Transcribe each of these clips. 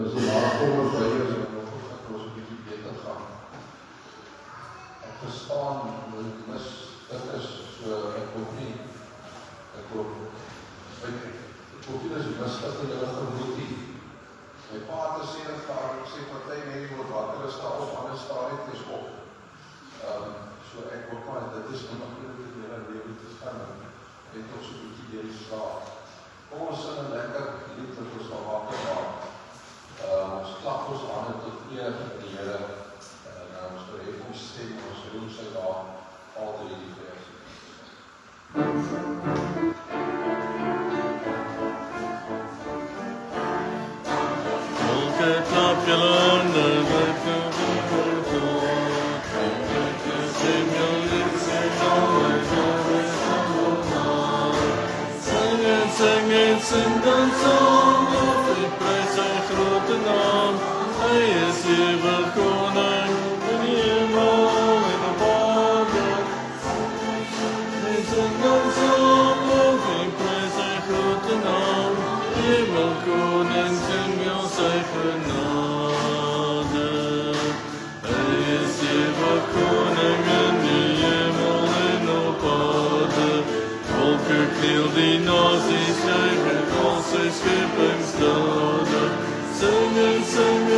As die nakomer by is, en ook dat ons een bietjie beter gaan. Ek verstaan, dit is, so, ek hoop nie, ek hoop nie dis mistig in julle gemoed nie. My pa het gesê dat daar, ek sê partij mense word wakker is daar op ander stadium is op. So ek hoop maar, dit is nog nie die hele leven te gaan, het ons een bietjie deel slaap. Kom ons sing een lekker lied dat ons al wakker maak. Ons klap ons hande tot eer van die Here, en ons verhef ons stem, ons roem sy naam, al die verse. Klap julle hande, sing dan saam, of ek prys sy grote naam. Hy is ewig koning in die hemel en op aarde. Sing dan saam, of ek prys sy grote naam. Hemel koning, sing wel sy genade. Hy is ewig koning in die hemel en op aarde. Volke kniel die nasies juichen al sy skepingsdade. Sing en saam,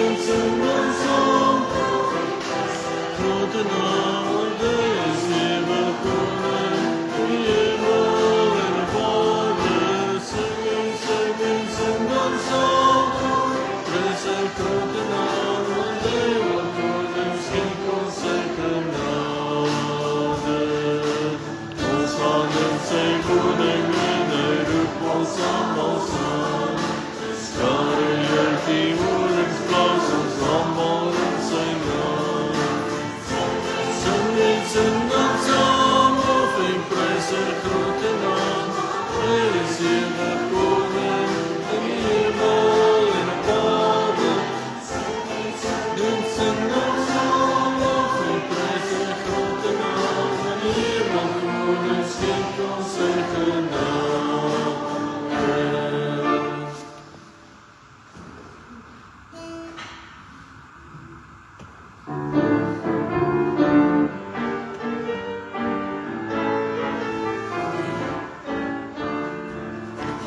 grote naam, want hy is ewig koning in die hemel en op aarde. Sing dan saam, prys sy grote naam, want hy wat koning skenk ons sy genade. Ons gaan in sy woning en hy roep ons allemaal saam. Skare juich die hooringsplaas, ons allemaal in sy naam. Sing dan saam, of ek prys sy grote naam. Hy is ewig koning in die hemel en op aarde. Sing dan saam, of ek prys sy grote naam. En die hemel koning skenk ons sy genade.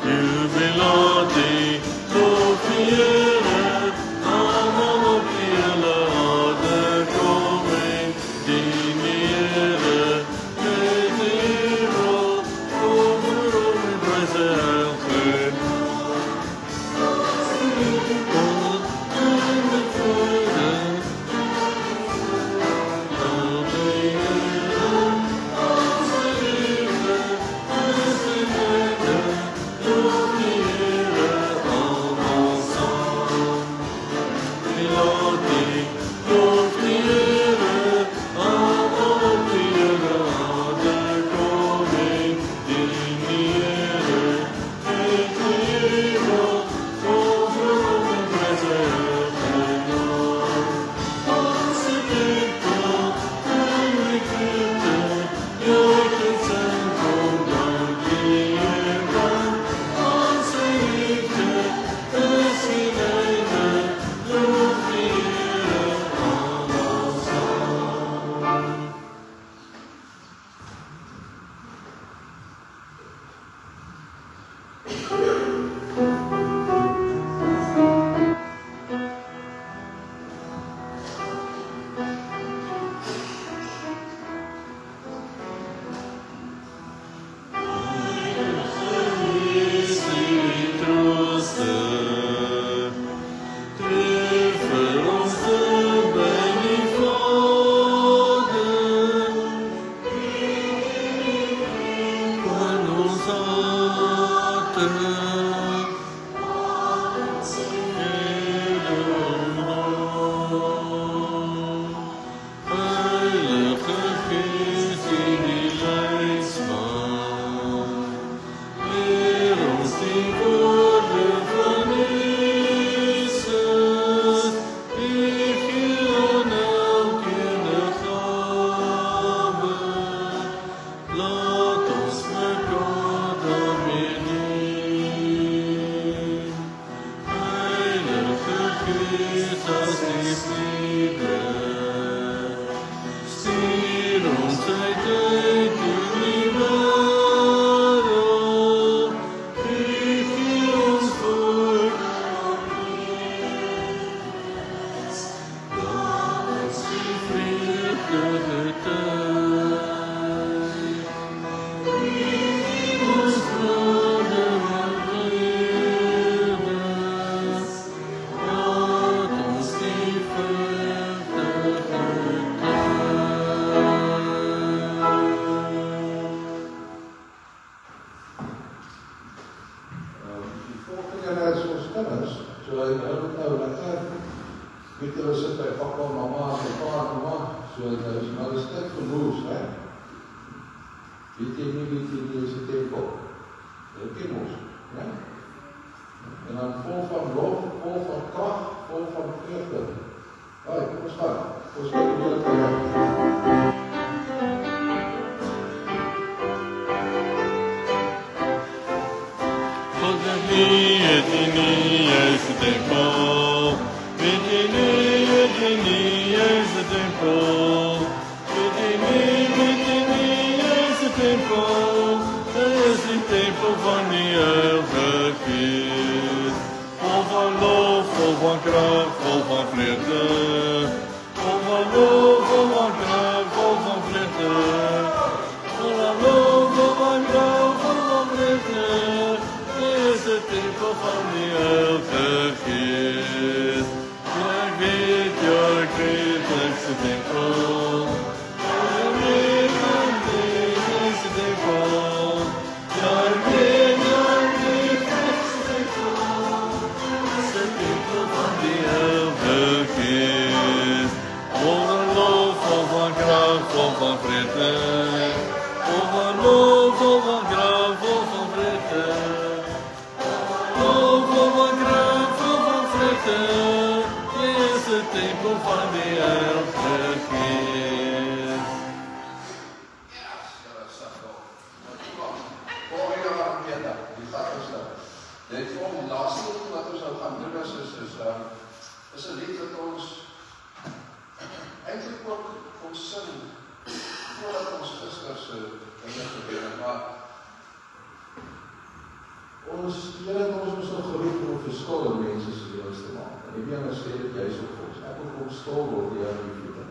Jubilate, loof die Here, allemaal op die hele aarde kom en dien die Here. Met die hemel, kom en prys sy heilige naam. God in die vrede, loof die Here, al sy liefde, is die liefde. Loof die Here allemaal saam. Loof die Here, allemaal op die hele aarde kom en dien die Here. Met die hemel, kom en Geest als die vrede. Stuur ons uit die wereld. Geef ons voor. Dat die vrede getuigt. Ons vrede en vrede. Dat ons die vrede Die volgende is ons kinders, so hy nou lekker, weet jy, ons sit by papa, mama, en pa, en mama, so nou is maar is tyd vir moes, hè? Weet jy nie, is die tempel. Dit ken ons, hè? En dan vol van lof, vol van krag, vol van vreugde. Haai, kom ons gaan. Ons gaan die hele tyd. God zegt niet, het is niet juist de tempel. Weet je niet, het is niet juist de tempel. Weet je niet, juist de tempel. Het is de tempel van die Heilige Geest. Vol van lof, vol van kracht, vol van vreugde. Vol van lof, vol van kracht, vol van vreugde. Vol van lof, vol van kracht, vol van vreugde. Is de tempel van die Heilige Geest. Ja, ik weet, dat is de tempel. Ja, ik weet, dat is de tempel. Ja, ik weet, dat is de tempel. Is de tempel van die Heilige Geest. Vol van lof, vol van kracht, vol van vrede. Vol van lof, vol van kracht, vol van vrede. Vol van kracht, vol van vrede. Je is de tempel van die Heilige Geest. Ja, dat is dat wel. Volgende jaar weer dat, die gaat ons dat. Dit volgende, die laatste lied wat ons nou gaan doen is een lied wat ons eindelijk ook ons sing voordat ons gisterse dinge gebeur het, maar ons Here het ons nog geroep om verskillende mense se lewens te maak. En die ene sê dit juist op ons. Ek wil kom stil word deur die voete.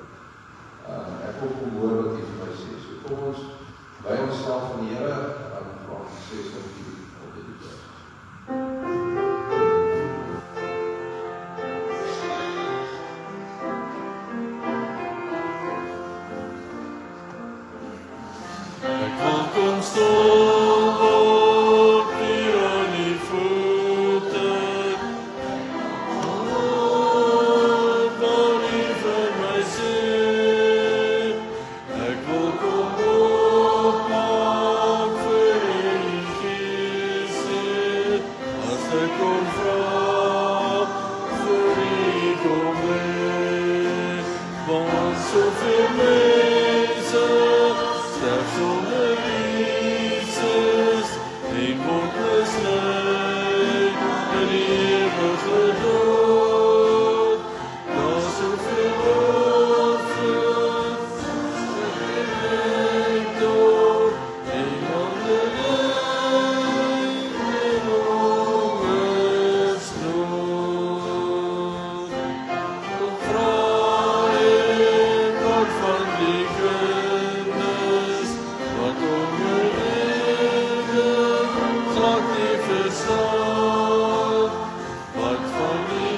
Ek wil kom hoor wat U vir my sê. So kom ons by onsself van die Here en vra die 6 op die vers. Ek wil kom stil word hier aan die voete. Wat U vir my sê. Ek wil kom opmaak vir U Gees. As ek kom vra vir U kom lees. Want soveel mense sterf sonder Jesus, en word mislei in ewige dood. Daar soveel offers, soveel dood, en wandeling en hongersnood. Kom vra ek wat van die kinders, wat om je leven glad niet verstaan, wat van die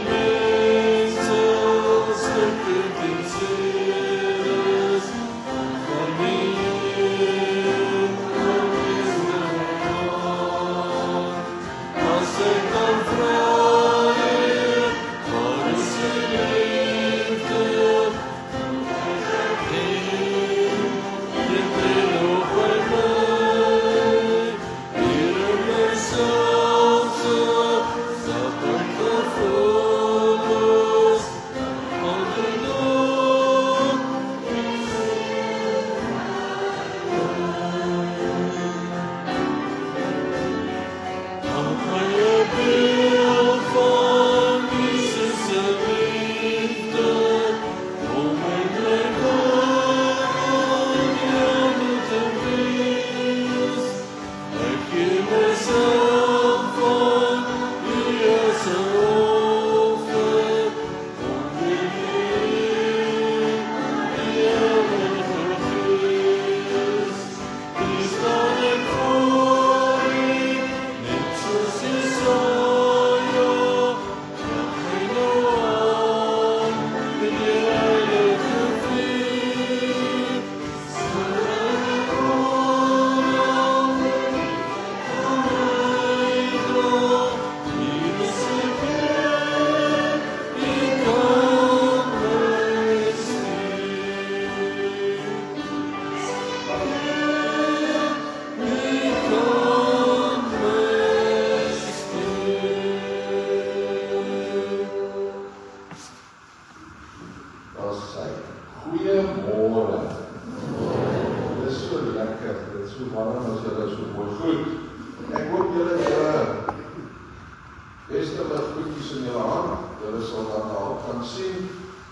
julle hand. Julle sal dan daarop kan sien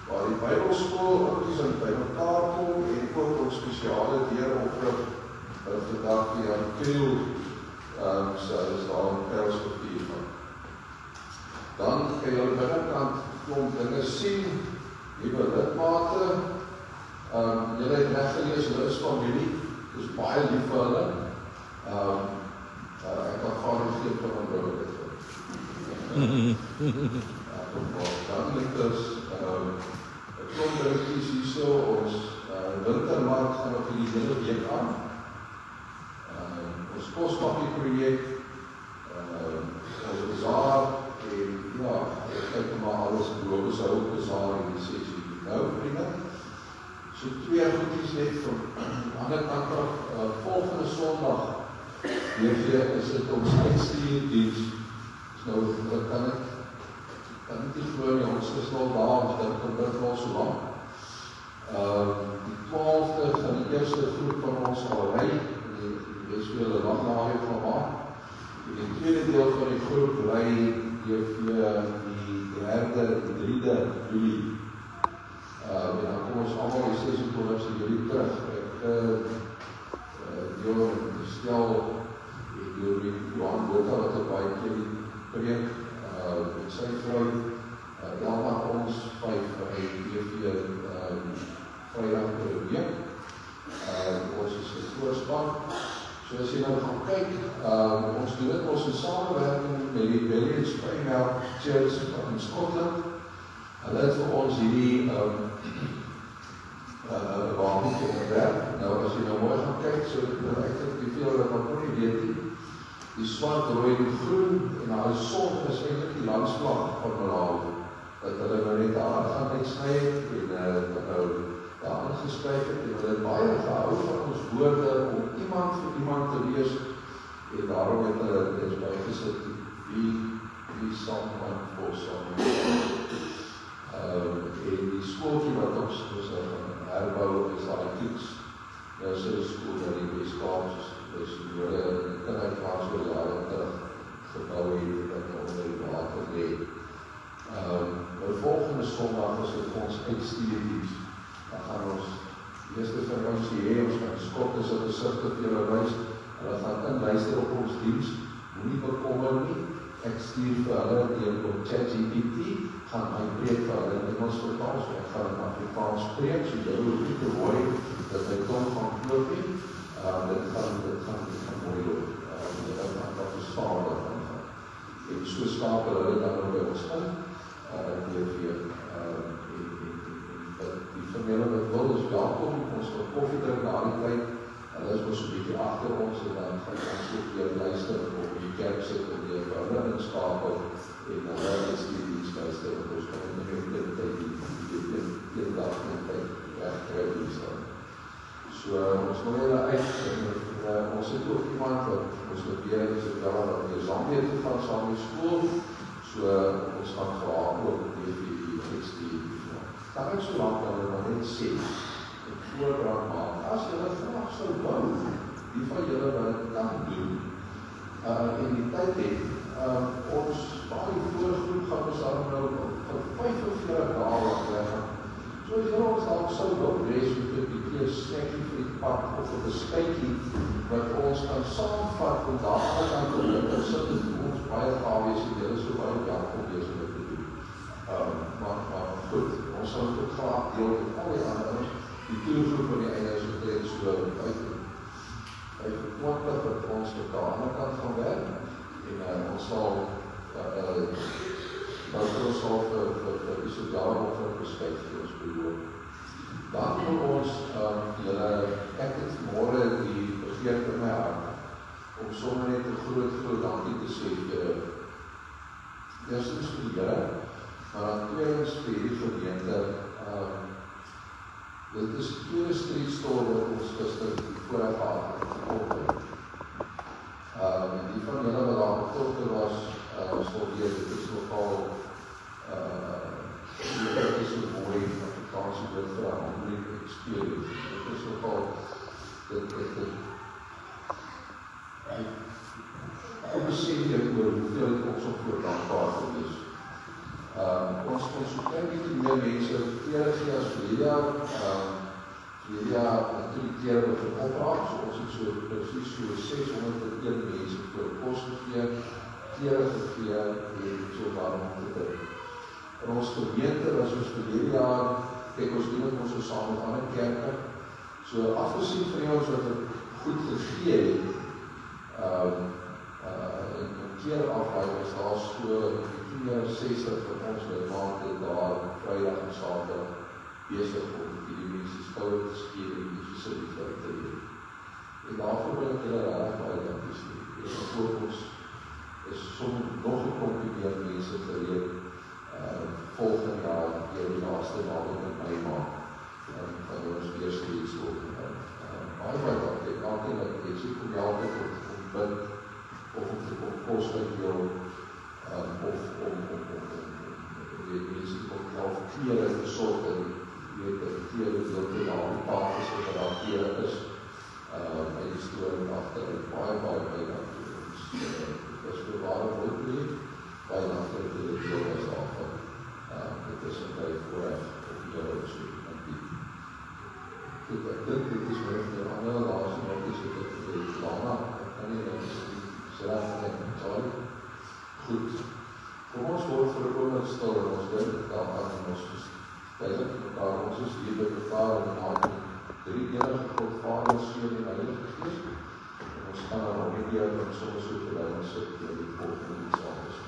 waar die Bybelskool is en by mekaar kom en ook ons spesiale deur oprig vandag die aan Kriel so is daar in Perspapier van. Dan kan julle binnenkant klomp dinge sien, liewe lidmate. Julle het reg gelees, hulle is familie, dis baie lief vir hulle. Ek kan vaar die geef van my broer dit vir. Dan het ons 'n klomp dingetjies hierso, ons wintermark gaan nog vir die hele week aan. Ons kospappie projek, ons bazaar, en ja, ek kyk maar alles beloop is ook bazaar en die sessie. Nou, vriende, so 2 goedjies net van ander kant af, volgende Sondag, is dit ons uitstuurdiens. Nou, dat kan ek nie glo nie, ons is al daar, ons dink om dit al so lang. Die 12de gaan die eerste groep van ons al ry, die speel 'n lang naweek van maak. Die tweede deel van die groep ry die 3de en 3de Julie. En dan kom ons allemaal die 26e Julie terug. Johan stel die Johan Bota wat op baie keer die preek met sy vrou Elma ons 5 by TV Vrydag per week. Ons is die voorspan. So as jy nou gaan kyk, ons doen dit ons in samewerking met die Belgian Springmel Church in Scotland. Hulle het vir ons hierdie wapenkie ontwerp. Nou as jy nou mooi gaan kyk, so ek dink die veel wat nog nie weet nie. Die swart, rooi en groen en daar is son is eintlik die landskap van Malawi. Dat hulle nou net daar gaan uitsny en nou daar ingeskryf het en hulle het baie gehou van ons woorde om iemand vir iemand te wees en daarom het hulle dit bygesit wie sal my bos aan en die skooltjie wat ons herbou is daar die toets. Nou is die skool daar die Weskaap is hulle kan ek maar so jare terug gebou het dat onder die water lê. Nou volgende Sondag is dit ons uitstuurdiens. Dan gaan ons eerste van ons hier, ons gaan Skotte se gesigte vir julle wys. Hulle gaan inluister op ons diens. Moenie bekommer nie. Ek stuur vir hulle op ChatGPT, gaan my preek vir hulle in Engels vertaal. So ek gaan in Afrikaans preek, so julle hoef nie te hoor dat my tong gaan klop nie. Dit gaan mooi loop. Dit gaan verstaan dat gaan. En so skakel hulle dan by ons in. Die familie wat wil is welkom, ons gaan koffie drink na die tyd, hulle is ons 'n bietjie agter ons en dan gaan ons ook weer luister op die kerk sit en weer vir hulle inskakel en hulle is die dienstluister en ons kan nie meer die dag en tyd wegkry staan. So ons wil hulle uit en ons het ook iemand wat ons weer is het wel dat die Zambia toe gaan saam met skool, so ons gaan graag ook die daar is so lang dat hulle maar net sê, en voordraad maak, as julle graag sou wou, die van julle wat het kan doen, en die tyd het, ons baie voorgroep gaan ons daar nou vir 45 dae wat weggaan. So as julle ons daar sou wou wees met 'n bietjie snackie vir die pad, of 'n beskuitjie, wat ons kan saamvat, en daar kan kom dit, en sit het ons baie gaaf wees, en julle so baie welkom wees om dit te doen. Maar goed, ons sal het ook graag deel met al die ander, die toegroep van die einde is getreden so 25 wat ons op de ander kant gaan werk, en ons sal vir die sociale of vir beskuit vir ons bedoel. Dan wil ons, ek het vanmorgen die begeerte in my hart, om sommer net een groot dankie te sê vir eerstens vir die Here, maar dan tweedens vir die gemeente, dit is die tweede streetstore wat ons gister vooraf gehad het. Die van julle wat daar betrokke was, sal weet, dit is nogal, dit is een mooi Afrikaanse woord vir een handling experience. Dit is nogal, kom besef jy oor hoeveel het ons op voor dankbaar gewees. ons kon so klein bietjie meer mense klere gee as vir toe die klere begin opraak, so ons het so presies so 601 mense voor kos gegee, klere gegee en so daarom te bid. In ons gemeente was ons verlede jaar, kyk ons doen het ons so saam met ander kerke, so afgesien van ons wat het goed gegee het, in klere afhaal was daar so 60 van ons lidmate daar Vrydag en Saterdag besig om die mense skouer te skeer en die fasiliteit te hê. En daarvoor wil ek julle regtig baie dankie sê. En voor ons is soms nog 'n klompie meer mense gereed volgende jaar deur die laaste naweek in Mei maand van ons eerste diensskool. Baie dankie. Dankie dat jy so kom help om bid of om kos te deel of mense kom help klere te sorg en weet dat klere deel te daar die tafels wat daar klere is en die storie agter en baie dankie ons is vir ware woordbreek baie dankie dat jy deel was daarvan dit is 'n baie voorreg om jou te sien goed, ek dink dit is weer vir ander laaste nog is dit Lana, ek kan nie dat is reg sorry goed kom ons word vir 'n oomblik stil en ons dink daar aan en ons is bezig met mekaar, ons is hier by die Vader en naam van 3 enige God, Vader, Seun en Heilige Gees. En ons gaan dan omgekeer en soms so verlei ons sit deur die volgende iets anders.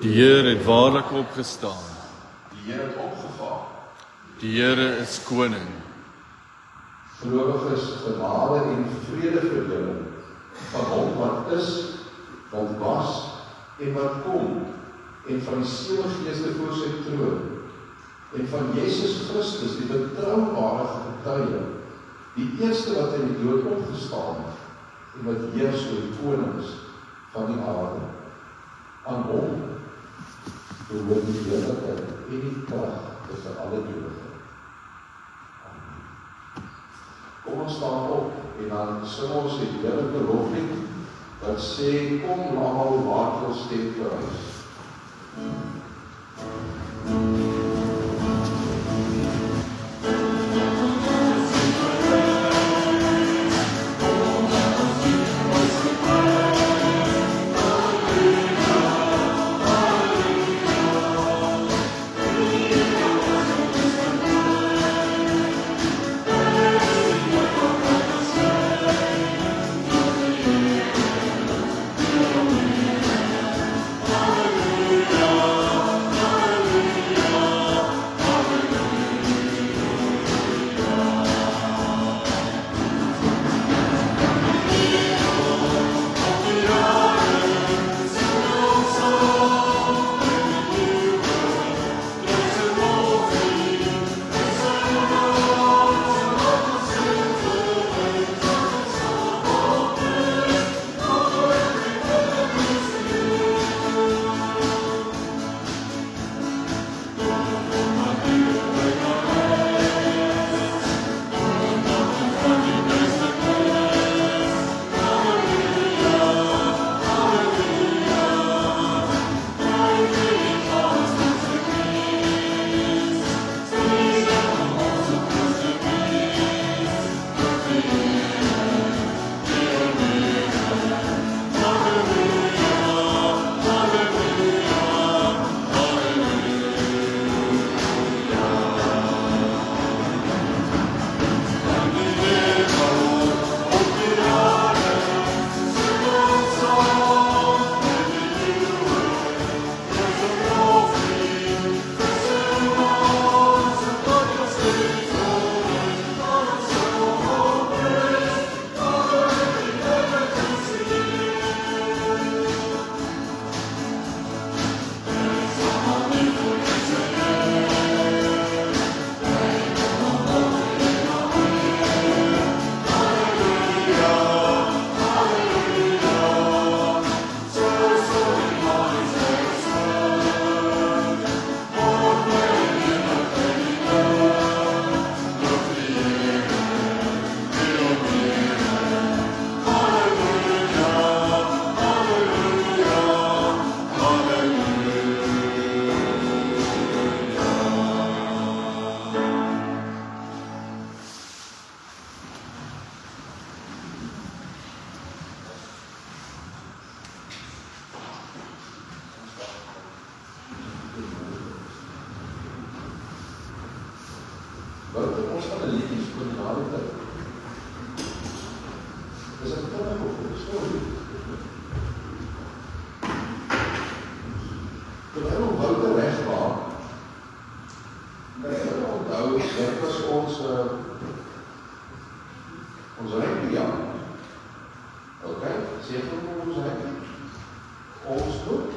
Die Here het waarlik opgestaan. Die Here het opgevaar. Die Here is koning. Gelowiges, genade en vrede vir julle van hom wat is, wat was en wat kom en van die sewe geeste voor sy troon en van Jesus Christus, die betroubare getuie, die eerste wat in die dood opgestaan het en wat heers oor die konings van die aarde. Aan hom behoort die heerlikheid en die krag vir alle ewigheid. Amen. Kom ons staan op en dan sing ons die heerlike loflied wat sê, kom almal laat ons stem verhuis. Hallelujah. Wouter, ons gaan 'n liedjie speel na die tyd. Dis 'n kinderboek of 'n storie. Terwyl Wouter regmaak, kan jy onthou, dit was ons rugbyjaar. Okay, sê vir ons rugby. Ons boek.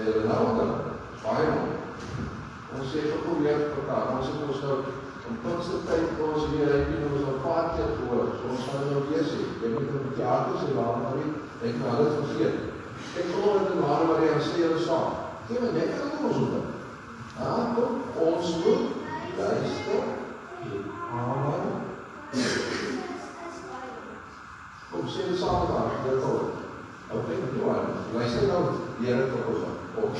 Ronaldo, baie mooi. Ons sê geprobeer vertaal, ons het ons nou om kortste tyd ons weer ons al paar keer gehoor, so ons gaan nou weer sê, jy moet in die theater sê, waarom maar nie, denk maar dit vergeet. Ek geloof het in waar jy aan sê jy saam. Gee my net aan ons op. Kom, ons moet luister, amen. Kom, sê dit saam met haar, dit al. Ok, luister nou, die Here tot ons aan. Kom.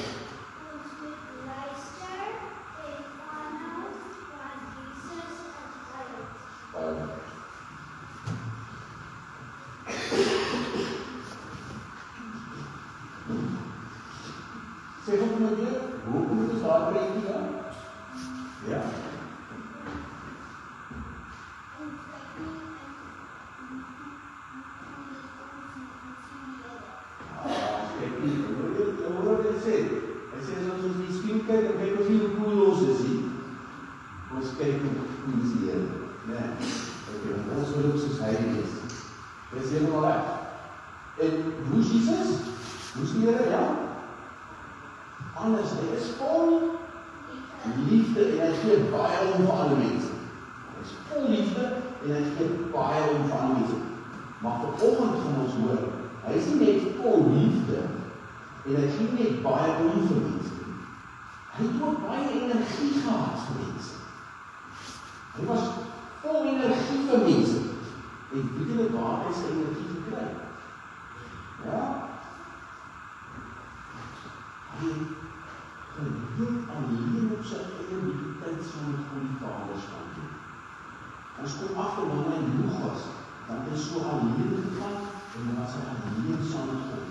Sê vir my weer, hoe moet ons daar kry nie dan? Ja. Kyk nie, hoor wat hy sê. Hy sê as ons die spien kyk, dan kyk ons nie hoe cool ons is nie. Ons kyk hoe cool is die Here. Nee. Ok, ons wil ook soos hy is. Hy sê helemaal reg. En hoe is Jesus? Hoe is die Here? Ja. Anders, hy is vol liefde en hy gee baie om vir alle mense. Hy is vol liefde en hy gee baie om vir alle mense. Maar vanoggend gaan ons hoor, hy is nie net vol liefde en hy gee net baie om vir mense. Hy het ook baie energie gehad vir mense. Hy was vol energie vir mense. En weet julle waar hy sy energie gekry? Ja? Hy geleef alleen op sy eie met die tyd saam met God die Vader staan doen. Ons kom agter wanneer hy moeg was, dan het hy so alleen gegaan en dan was hy alleen saam met God.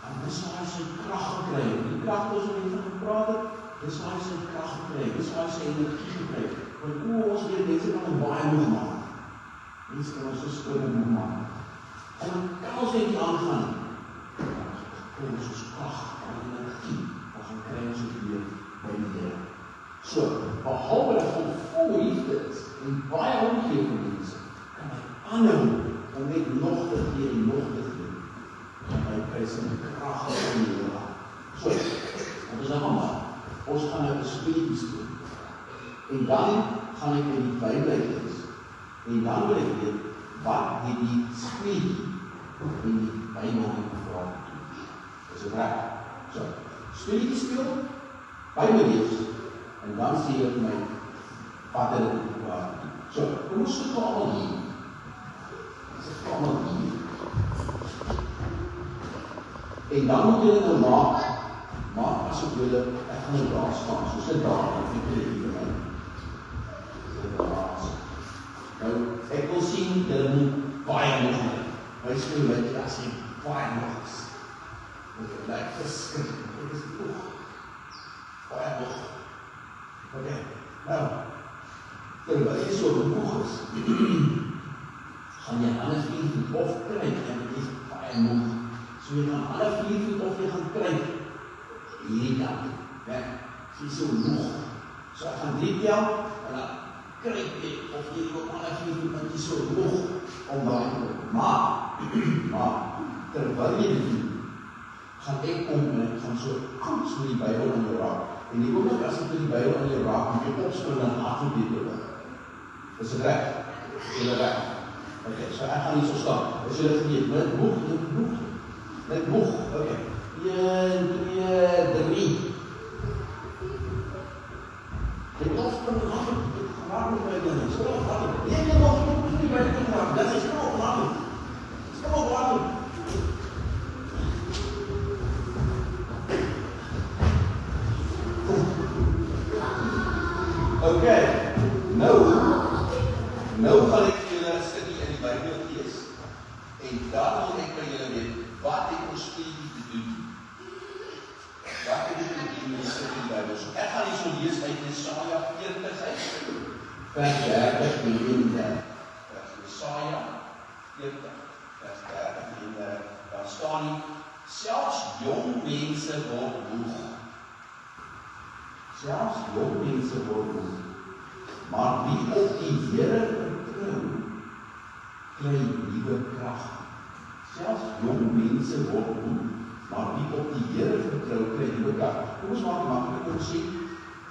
En dis waar hy sy krag gekry het. Die krag wat ons net van gepraat het, dis waar hy sy krag gekry het, dis waar hy sy energie gekry het. Want ons weet, mense kan ons baie moeg maak. Mense kan ons so skoon moeg maak. En dan kan ons net nie aangaan nie. Dan ons ons krag en energie, dan gaan kry ons het weer by die Here. So, behalwe dat God vol liefde is en baie omgee vir mense, kan hy aanhou om net nog te gee en nog te gee. En hy kry sy krag in die Here. So, wat is nou maar? Ons gaan nou 'n speletjie speel. En dan gaan ek in die Bybel lees. En dan wil ek weet, wat het die speletjie in die Bybel gevra? Dis reg. So, speletjie speel, Bybel lees, en dan sê jy vir my, wat het dit gevra? So, kom ons sit allemaal hier. Sit allemaal hier. En dan moet jy nou maak asof jy, ek gaan nou daar staan, so sit daar, en ek wil hier vir my. Sit daar. Nou, ek wil sien, jy moet baie nog mee. My speel lyk as jy baie nog is. Dit lyk verskrik, dit is nog. Baie nog. Ok, nou, terwyl jy so genoeg is, gaan jy ander 4 voet of kry, en dit is baie nog. So jy gaan ander 4 voet of jy gaan kry, hierdie kant, ja, so jy so nog. So ek gaan 3 tel, en dan kry jy, of jy ook ander 4 voet, want jy so nog, om daar te kom. Maar, terwyl jy dit doen, gaan ek kom en ek gaan so koets met die Bybel in jou raak. En die oomblik as ek met die Bybel in jou raak, moet jy opspring en afdoen dit oor. Is dit reg? Is dit reg? Ok, so ek gaan hier so staan. Is jy dit geweet? Net moeg. Ok. 1, 2, 3. Ek opspring en afdoen. Ek gaan met my Bybel in. So wat? Ek kan nog met die Bybel in raak. Dat is nou opmaken. Ok, nou gaan ek julle 'n stukkie in die Bybel lees en dan wil ek by julle weet, wat het ons speletjie te doen? Wat het in die stukkie Bybel. So ek gaan hier so lees uit Jesaja 40 uit, vers 30 en 31. Jesaja 40, vers 30 en 31. Daar staan nie, selfs jong mense word moeg. Selfs jong mense word moeg. Maar wie op die Here vertrou, kry nuwe krag. Selfs jong mense word moeg, maar wie op die Here vertrou, kry nuwe krag. Kom ons maak maklik om sê,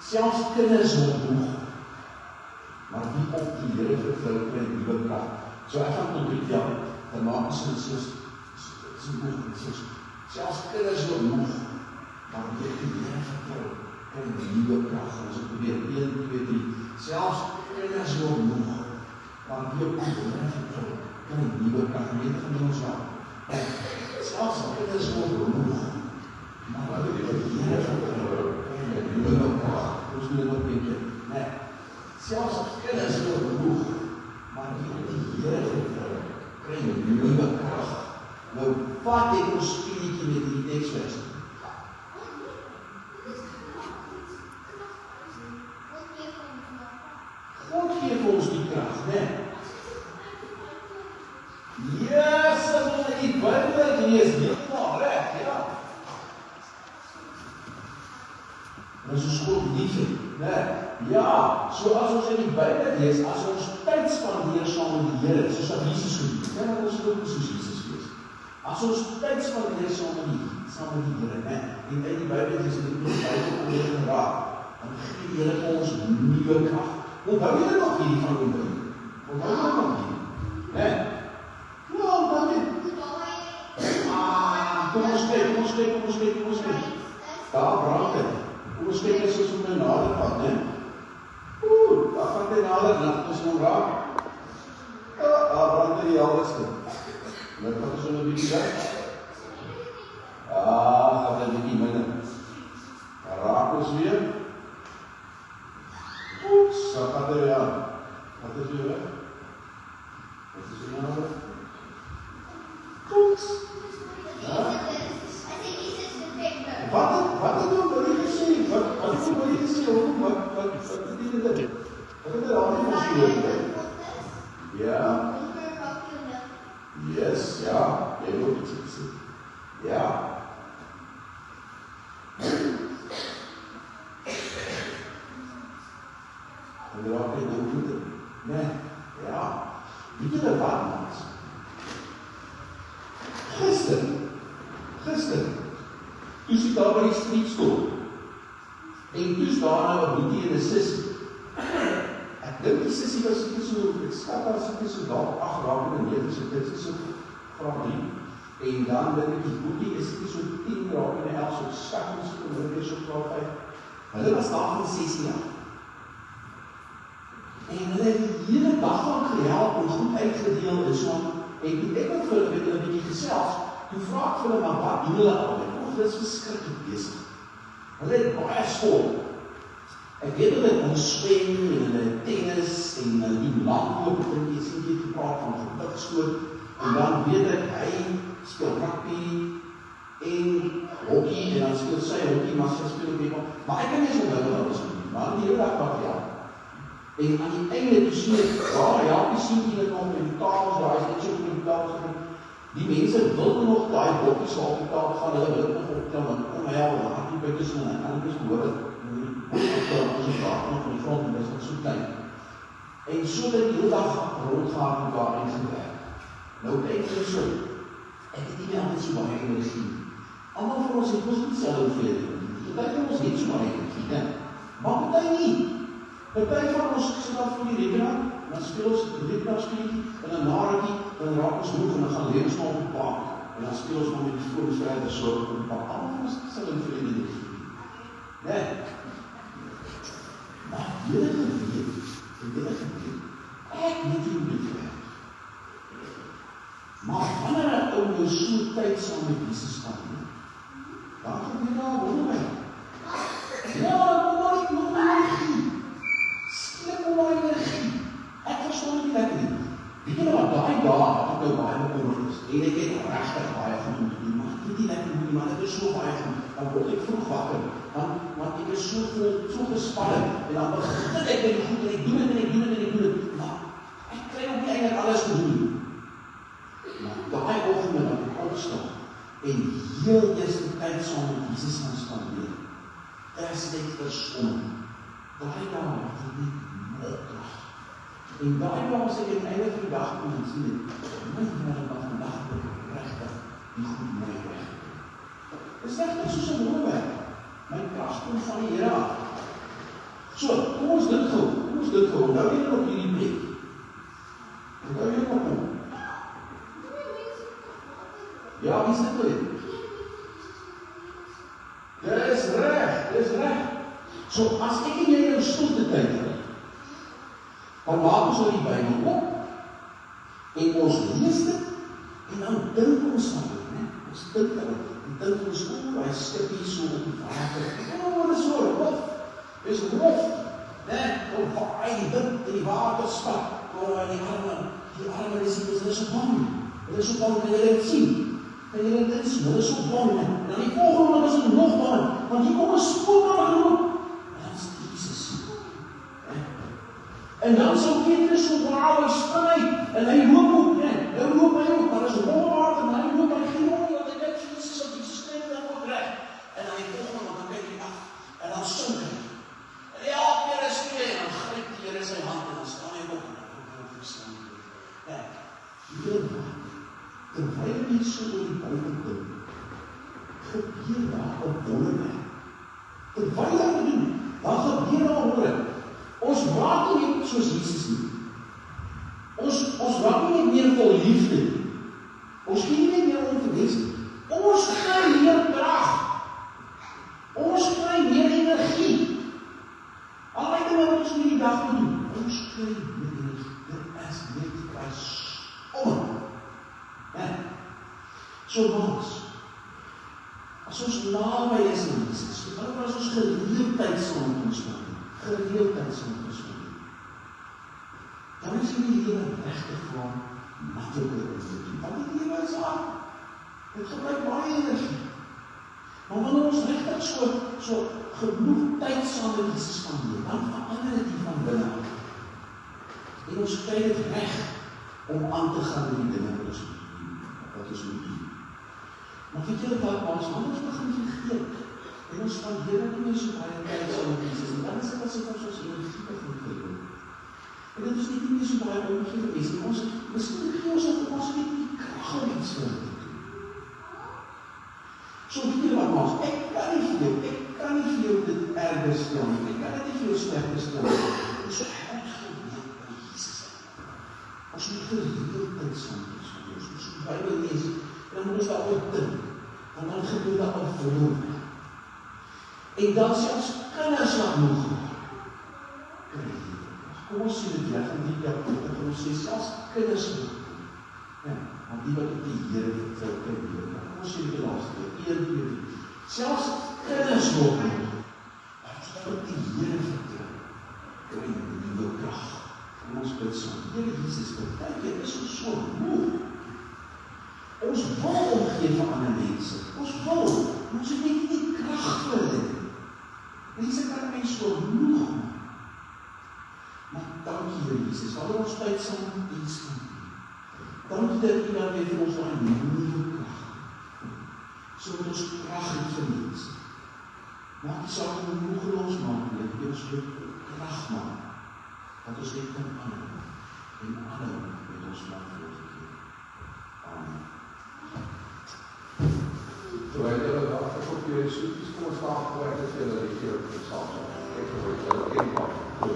selfs kinders word moeg, maar wie op die Here vertrou, kry nuwe krag. So ek gaan konkreet dan maak ons soos selfs kinders word moeg, maar wie op die Here vertrou, kry nuwe krag. Ons het probeer 1, 2, 3. Selfs kinders word moeg, maar wie op die Here vertrou, kry nuwe krag. Gemeente van ons wel. Selfs kinders word moeg, maar wie op die Here vertrou, kry nuwe krag. Ons doen dit ook een keer. Nee. Selfs kinders word moeg, maar wie op die Here vertrou, kry nuwe krag. Nou, wat het ons speletjie met die teksvers? God gee vir ons die krag, né? Yes, as ons die Bybel lees, heeltemal reg, ja. En as ons God liefhet, né? Ja, so as ons in die Bybel lees, as ons tyd spandeer saam met die Here, soos wat Jesus gedoen het, dan ons ook soos Jesus wees. As ons tyd spandeer saam met die Here, né? En in die Bybel lees dit die Bybel onder geraak, dan gee die Here ons nuwe krag. Onthou jy nog hierdie van die Bybel? Onthou jy nog hierdie? Né? Ja, onthou jy? Kom ons kyk. Daar brand het. Kom ons kyk as ons op my nader gaan, né? Daar gaan die nader, laat ons hom raak. Daar brand die helderste. Net wat ons een bietjie weg. Gaan die bietjie minder. Daar raak ons weer. So gaat er weer aan. Wat is weer weg? Wat is weer aan? Goed. Ja? Wat het nou wil jy gesê? Wat wil jy gesê? Wat beteken dit? Wat het er al nie gesê? Ja. Yes, ja. Jy moet iets gesê. Ja. En raak jy nou goed in? Nee, ja. Weet jy wat maak? Gister, toe sit daar by die streetstore, en toes daar nou 'n boetie en 'n sissie. Ek dink die sissie was seker so, ek skat daar seker so dalk 8 raak en 9, so dit is so graad 3. En dan dink ek die boetie is seker so 10 raak en 11, so skat ons so ongeveer so graad 5. Hulle was daar van 6 jaar. En hulle het die hele dag lang gehelp en goed uitgedeel en so. En toe ek ook vir hulle met hulle bietjie gesels, toe vra ek vir hulle, maar wat doen hulle al? Dit is verskriklik besig. Hulle het baie sport. Ek weet hulle het ons swem en hulle tennis en hulle die landloop en jy sien jy gepraat van gewigstoot. En dan weet ek, hy speel rugby en hockey en dan speel sy hockey, maar sy speel ook eenmaal. Maar ek kan nie so wil wat ons doen, maar die hele dag wat ja. En aan die einde toe sien ek, ja, die sien jy dit nog in die tafels, daar is net so op die tafels. Die mense wil nog daai bokkies op die tafel gaan, hulle wil nog opklim, want kom hel, dan gaan die buikes in, en dan is behoor het, ons is daar nog van die grond, en dis wat so klein. En so dat die hele dag rondgaan met daar en so werk. Nou kyk jy so, ek het nie meer altijd so baie energie. Allemaal van ons het ons nie selwe hoeveelheid. Party van ons het so baie energie, hè? Maar party nie. Party van ons sit daar voor die rekenaar, dan speel ons die rekenaarspieletjie, en dan naretjie, dan raak ons moeg, en dan gaan leer ons maar op die park, en dan speel ons maar met die voorbesluiter so op die park. Allemaal van ons het selwe hoeveelheid energie. Nee. Maar julle geweet, ek weet nie hoe dit werk. Maar wanneer 'n ou nou so tyd saam met Jesus spandeer, dan gebeur daar wonderwerk. Ja, kom maar energie. Skep maar energie. Ek verstaan nie lekker nie. Weet jy wat, daai dae het ek nou baie bekommerd is, en ek het regtig baie goed moet doen, maar ek weet nie lekker hoe nie, maar ek is so baie goed, dan word ek vroeg wakker, dan spanning. En dan begin ek met die goed en ek doen dit en ek doen dit en ek doen dit. Maar ek kry ook nie eintlik alles gedoen. Maar daai oggend dat ek opstaan en heel eerste tyd saam met Jesus gaan spandeer. Is net verstom. Daai dag was ek net nog krag. En daai dag was ek eintlik vir die dag kom en sien het. My Here wat vandag regtig die goed my reg. Dis regtig soos 'n wonderwerk. My krag kom van die Here af. So, kom ons dit gou. Nou weer op hierdie plek. Nou weer op hom. Ja, wie is dit weer? Dis reg. So, as ek en jy nou stilte tyd het, dan maak ons nou die Bybel op, en ons lees dit, en dan dink ons aan dit, né? Ons dink aan dit, en dink ons, hy skip hier so op die water, dit is so rof, dis rof, né? Of hy die wind in die water spat, en die arme disciples, hulle is so bang, kan julle dit sien? Kan julle dit sien? Hulle is so bang, en dan die volgende is hulle nog bang, want hier kom 'n spook aangeloop, en dan is Jesus. En dan sou Petrus so wauw, hy spring uit, en hy loop ook, nou loop hy ook, maar is rolwater, en hy loop, en hy gee hom nie, want hy kyk vir Jesus, want Jesus kry dit dan ook reg, en dan die volgende, want dan kyk hy af, en dan sink hy, en elke keer is skree, en dan gryp die Here sy hand, en dan staan hy op, en dan wil verstaan, terwyl hy so oor die Bybel dink, gebeur daar 'n wonderwerk. Terwyl hy dit doen, dan gebeur daar 'n wonderwerk. Ons raak nie net soos Jesus nie. Ons raak nie net meer vol liefde nie. Ons gee nie meer om te wees nie. Ons kry meer krag. Ons kry meer energie. Allei dinge wat ons in die dag moet doen. Ons kry meer energie. Dit is net kruis om. So mans, as ons naby is aan Jesus, as ons gereeldheid saam met ons doen, dan is die lewe regtig waar makliker om te doen. Want die lewe is hard. Dit gebruik baie energie. Maar wanneer ons regtig so genoeg tyd saam met Jesus spandeer, dan verander dit hier van binne af. En ons kry dit reg om aan te gaan met die dinge wat ons moet doen. Maar weet julle wat, ons begin vergeet. En ons spandeer nie meer so baie tyd saam met Jesus, en dan is dit asof ons energie begin verloor. En dit is nie meer so baie omgee vir mense, ons miskien gee ons op ons net die krag om iets vir te doen. So weet julle wat, ons, ek kan nie vir jou dit erger stel nie, ek kan nie vir jou slegter stel nie. Ons help geweet by Jesus. Ons moet gereeldheid saam met ons, ons moet die Bybel lees, en dan moet ons daaroor dink, want dan gebeur daar 'n wonderwerk. En dan selfs kinders laat moeg raak. Kom ons sien dit weg in die kerk, en ons sê selfs kinders moeg raak. Want die wat op die Here vertrou kan leer. Kom ons sien dit laaste, 1 keer. Selfs kinders moeg raak. Ons op die Here vertrou. Kry die nuwe krag. En ons bid saam. Here Jesus, partykeer is ons so moeg. Ons wil omgee vir ander mense. Ons wil. Ons het net nie krag vir dit. Mense kan my so moeg maak. Maar dankie Here Jesus, wanneer ons tyd saam met U spandeer. Dankie dat U dan weer vir ons daai nuwe krag. Sodat ons krag het vir mense. Maak die saak om moegeloos maak, Heer, dat ons weer krag maak. Dat ons net kan aanhou. En aanhou met ons land voorgekeer. Amen. Terwijl jullie dat op jullie studie's voor staan gewerkt, dat jullie die keer op de zaal zijn. Ik hoor het wel inpak. As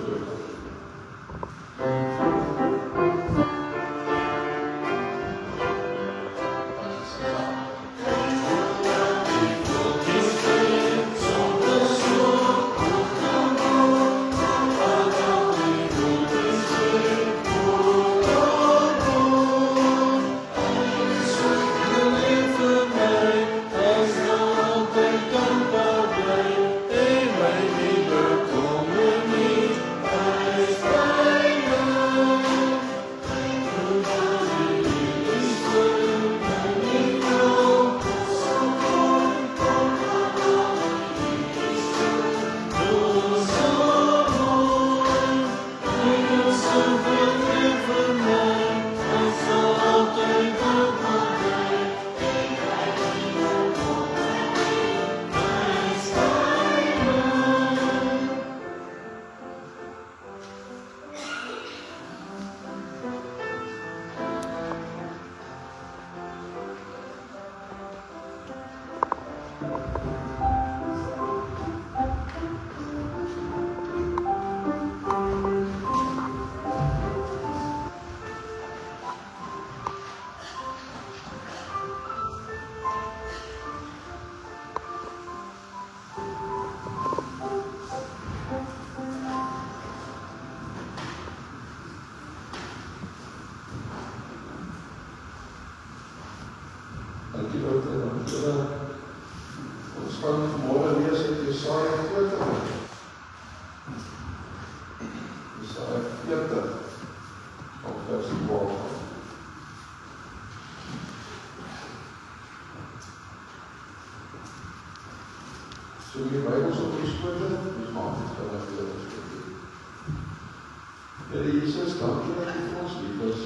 Here Jesus, dankie dat U vir ons lief is.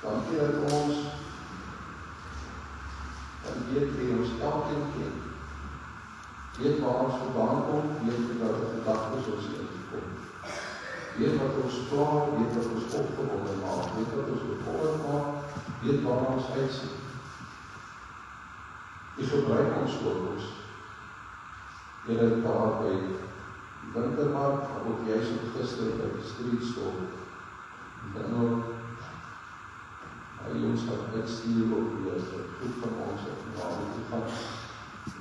Dankie dat ons kan weet wie ons elkeen ken. Weet waar ons vandaan kom, weet wat die gedagtes ons ingekom. Weet wat ons pla, weet wat ons opgewonde maak, weet wat ons bekommerd maak, weet waar ons uitsien. U gebruik ons ook ons. Here daar by die wintermark, maar ook juist op gister by die streetstorm. En ook hy ons gaan uitstuur op die goed van ons op die naam toe gaan.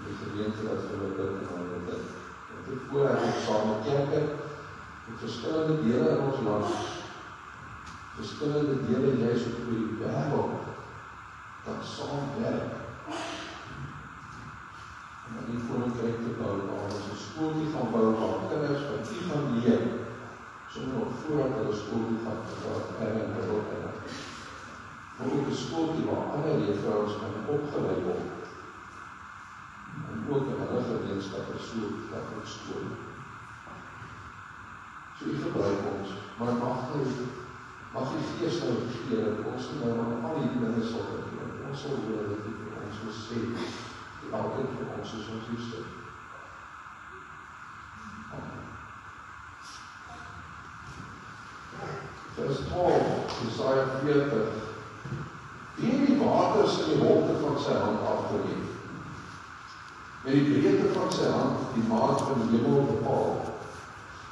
Die gemeente wat vir hulle dit en hulle dit. Want dit vooruit ons saam met kerke, met verskillende dele in ons land, verskillende dele juist op die wêreld, dat saam werk. Om in die koninkryk te bou, waar ons 'n skooltjie gaan bou, waar kinders wat U gaan leer, sonder nog voordat hulle skooltjie gaan, wat en wat en maar ook 'n skooltjie waar ander juffrouens kan opgelei word. En ook in hulle gemeenskap is so dat ons skool. So U gebruik ons, maar mag U Gees nou gee, dat ons nou aan al die dinge sal gebeur. Ons sal hoor dat U vir ons wil sê, die elkeen vir ons is ons liefste. Amen. Vers 12, Jesaja 40. Wie het die waters in die holte van sy hand afgeneem? Met die breedte van sy hand die maat van die hemel bepaal.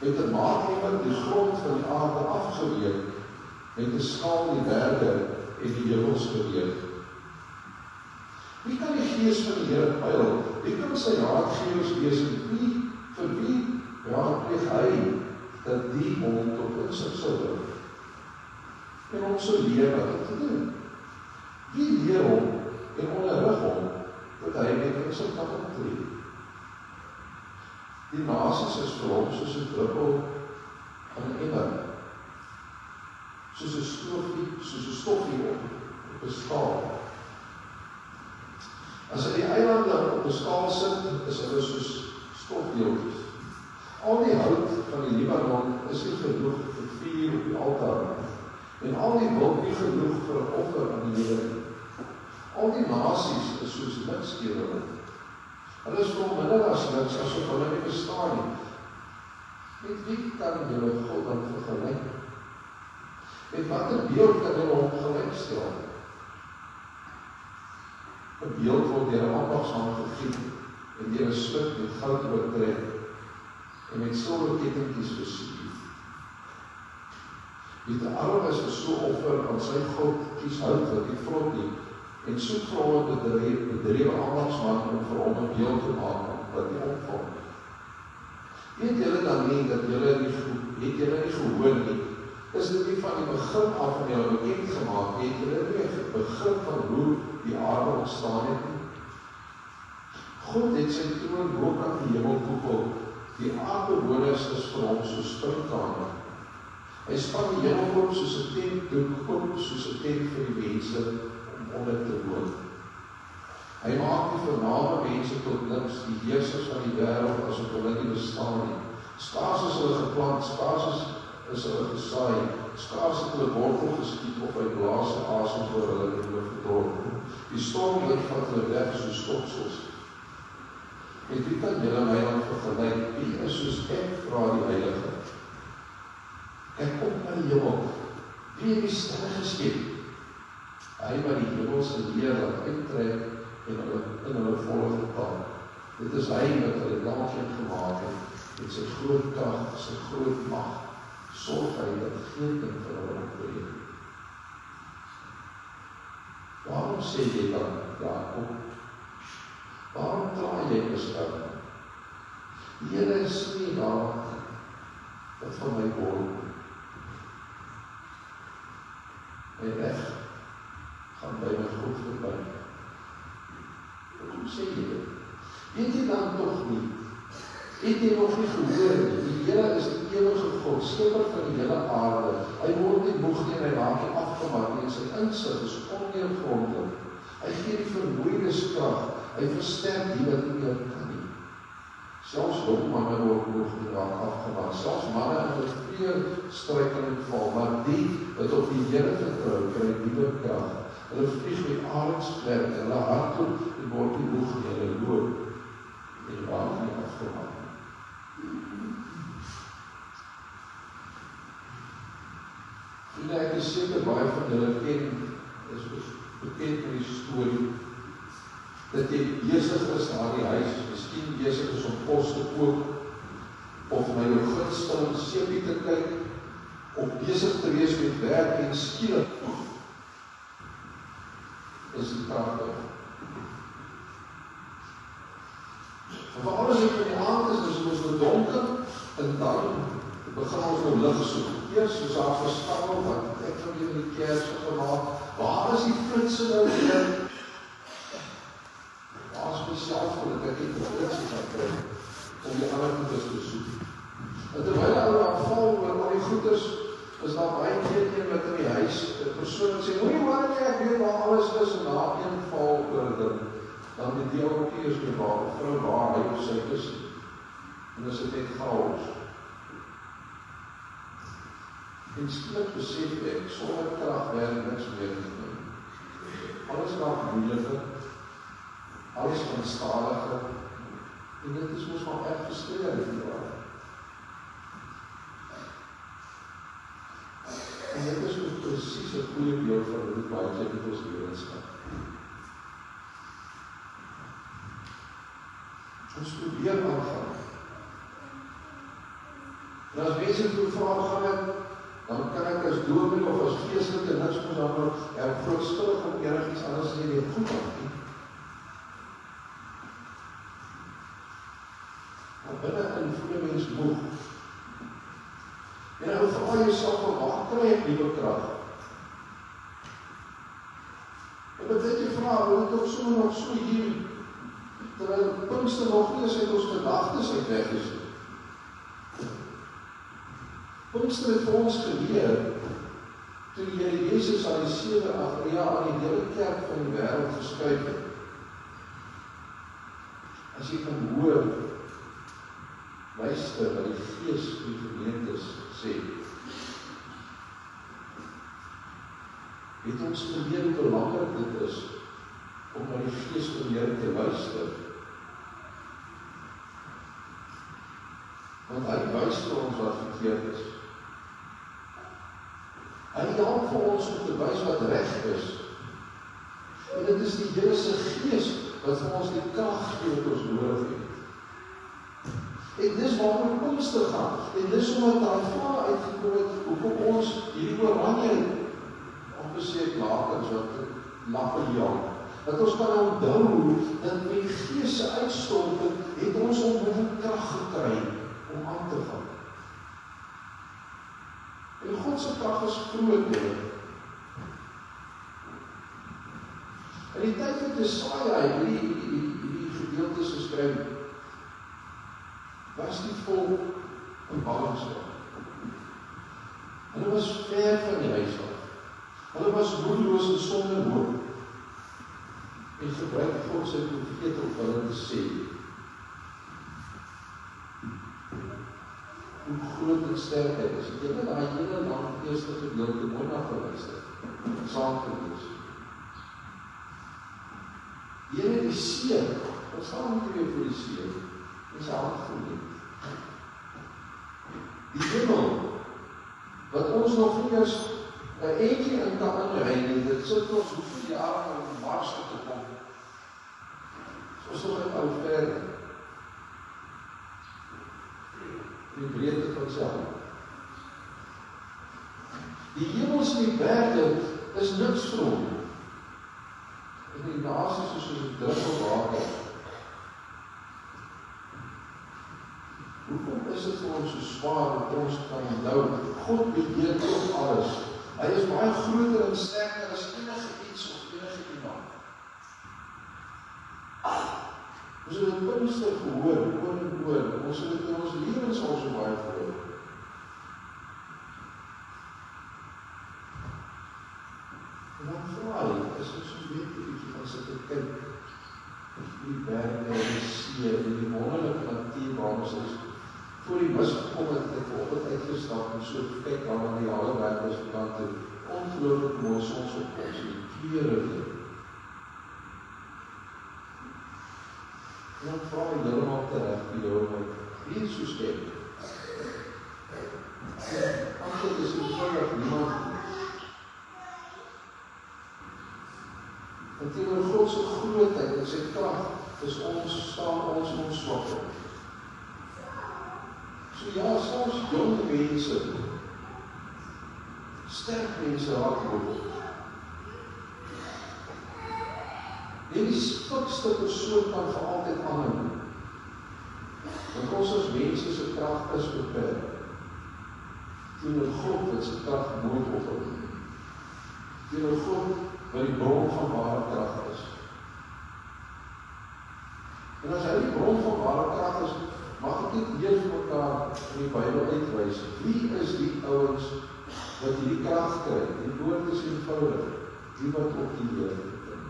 Met 'n maatnemer die grond van die aarde afgeweeg, met 'n skaal die berge en die heuwels geweeg. Wie kan die Gees van die Here pyl? Wie kan sy raadgewers wees en vir wie raadpleeg hy dat die hom tot insig sou bring? En ons sou leer wat om te doen. Wie leer hom en onderrig hom, dat hy met insig kan optree? Die nasies is vir hom soos 'n druppel van 'n emmer, soos 'n stofgie op 'n skaal. As hy die eilande op 'n skaal sit, is hulle soos stofdeeltjies. Al die hout van die Libanon is nie genoeg vir vuur op die altaar, en al die wild nie genoeg vir 'n offer aan die Here. Al die nasies is soos niks teenoor hulle. Hulle is veel minder as niks, asof hulle nie bestaan nie. Met wie kan julle God dan vergelyk? Met watter beeld kan julle hom gelykstel? 'n beeld word deur 'n ambagsman gegiet en deur 'n sluk met goud oortrek en met silwerkettingkies versier. Wie te arm is vir so offer aan sy God, kies hout wat nie vrot nie, en soek vir hom 'n bedrewe ambagsman om vir hom 'n beeld te maak wat nie omval nie. Weet julle dan nie dat julle nie gehoor nie? Is dit nie van die begin af van julle bekend gemaak? Het julle nie 'n begrip van hoe die aarde ontstaan het nie? God het sy troon bo aan die hemelkoepel. Die aardbewoners is vir hom soos springkane. Hy span die hemel op soos 'n tent, doek op soos 'n tent vir die mense om onder te woon. Hy maak die vername mense tot niks, die heersers van die wêreld asof hulle nie bestaan nie. Skaars is hulle geplant, skaars is hulle gesaai, skaars het hulle wortel geskiet of hy blaas sy asem voor hulle in hulle verdorp. Die stormwind vat hulle weg soos stopsels. Met wie kan julle my dan vergelyk? Wie is soos ek, vra die Heilige? Kyk op na die hemel. Wie het die sterre geskep? Hy wat die hemelse leer laat uittrek en in hulle volle getal. Dit is hy wat hulle elkeen gemaak het, met sy groot krag, sy groot mag, sorg hy dat geen ding vir hulle opbreek. Waarom sê jy dan, Jakob? Waarom kla jy Israel? Die Here is nie daar wat van my word. My weg gaan by my God verby. Hoekom sê jy dit? Weet jy dan toch nie? Het jy nog nie gehoor nie? Die Here is die ewige God, skepper van die hele aarde. Hy word nie moeg nie, hy raak nie afgemaak nie, en sy insig is onneergrondelik. Hy gee die vermoeides krag, hy versterk die wat nie meer kan nie. Selfs jong manne word oorgedra afgemaak, selfs manne in 'n vrye struikelend val, maar die wat op die Here vertrou, kry nuwe krag. Hulle vlieg met arendsvlerke, hulle hardloop en word nie moeg nie, hulle loop en raak nie afgemaak. En ek is seker baie van julle ken, is bekend met die storie, dat jy besig is na die huis, miskien besig is om kos te kook, of na jou gunsteling seepie te kyk, of besig te wees met werk en skielik is die krag weg. En vir alles wat in die aand is ons so donker, en dan begin ons nou lig soek. Eers soos daar verskil, wat ek van die kerk so gemaak, waar is die flitse nou weer? Waar is myself, dat ek die flitse gaan kry, om die ander goeders te soek. En terwyl hy aanval oor al die goeders, is daar baie keer wat in die huis, die persoon sê, moenie maar nie, ek weet waar alles is, en na een val oor dit, dan die ook eers die vrou waar hy of sy is, en is dit net chaos. En skielik besef ek, sonder krag werk niks meer te doen. Alles raak moeiliker, alles gaan stadiger, en dit is mos maar echt gestreerd in die waar. En dit is ook precies een goeie beeld van hoe baie jy met ons lewenskap. Ons probeer aangaan. En as mense toe vraag gaan het, dan kan ek as dominee of as geestelike niks moet dan nog verontskuldig om iets anders nie weer goed aan nie. Maar binnenin voel 'n mens moeg. En nou vra jouself, waar kry ek nuwe krag? En wat jy vra, wil dit ook so nog so hier, terwyl Pinkster nog nie eens uit ons gedagtes uit weg is. Pinkster het vir ons geleer, toe die Here Jesus aan die 7-8 jaar aan die hele kerk van die wêreld geskuif het. As jy kan hoor, luister wat die Gees die gemeentes sê. Het ons geleer hoe belangrik dit is om na die Gees van die Here te luister. Want hy wys vir ons wat verkeerd is. Hy help vir ons om te wys wat reg is. En dit is die Here se Gees wat vir ons die krag gee wat ons nodig het. En dis waarom Pinkster gaan. En dis omdat daai vraag uitgekom het, hoekom ons hierdie oranje opgeset lakens wat lappejang. Dat ons kan onthou dat met die Gees se uitstorting het ons onmiddellik krag gekry om aan te gaan. En God se krag is groot. In die tyd van Jesaja, die gedeeltes geskryf, was die volk in ballingskap. Hulle was ver van die huis af. Hulle was moedeloos en sonder hoop. En gebruik God sy profeet om hulle te sê, hoe groot en sterk hy is. Jy het daai hele lang eerste gedeelte mooi na geluister, saam gelees. Here die see, wat staan met jy vir die see? Dis al goed. Die hemel, wat ons nog nie eens 'n eentjie in kan inry nie, dit sit ons hoeveel jare om Mars te kom. Soos nog net ou verder. Die breedte van self. Die hemels en die berge is niks vir hom. En die nasies is soos 'n druppel water. Hoekom is dit vir ons so swaar dat ons kan onthou? God beheer tot alles. Hy is baie groter en sterker as enige iets of enige iemand. Ons het dit Pinkster gehoor, oor en oor. Ons het dit in ons lewens al so baie gehoor. En dan vra hy, is ons so weet bietjie van sit te kyk. Die berge, die see, die wonderlike natuur. 4 Ramses, voor die mis gekom het, het vanoggend uitgestap en so kyk dan aan die alle werkers kant toe, ongelooflik mooi sonsopkoms en die kleure weer. En dan vra hy heeltemal terecht die Here my, wie is so stem? Antwoord is eenvoudig niemand nie. En teenoor God se grootheid en sy krag staan ons swakheid. So ja, selfs jong mense, sterk mense raak word. Die spikste persoon kan vir altyd aanhou. Want ons as mense se krag is beperk. Teenoor God wat sy krag nooit ophou. Teenoor God wat die bron van ware krag is. En as hy die bron van ware krag is, mag ek dit weer vir mekaar in die Bybel uitwys. Wie is die ouens wat hierdie krag kry? Die woord is eenvoudig. Die wat op die Here vertrou.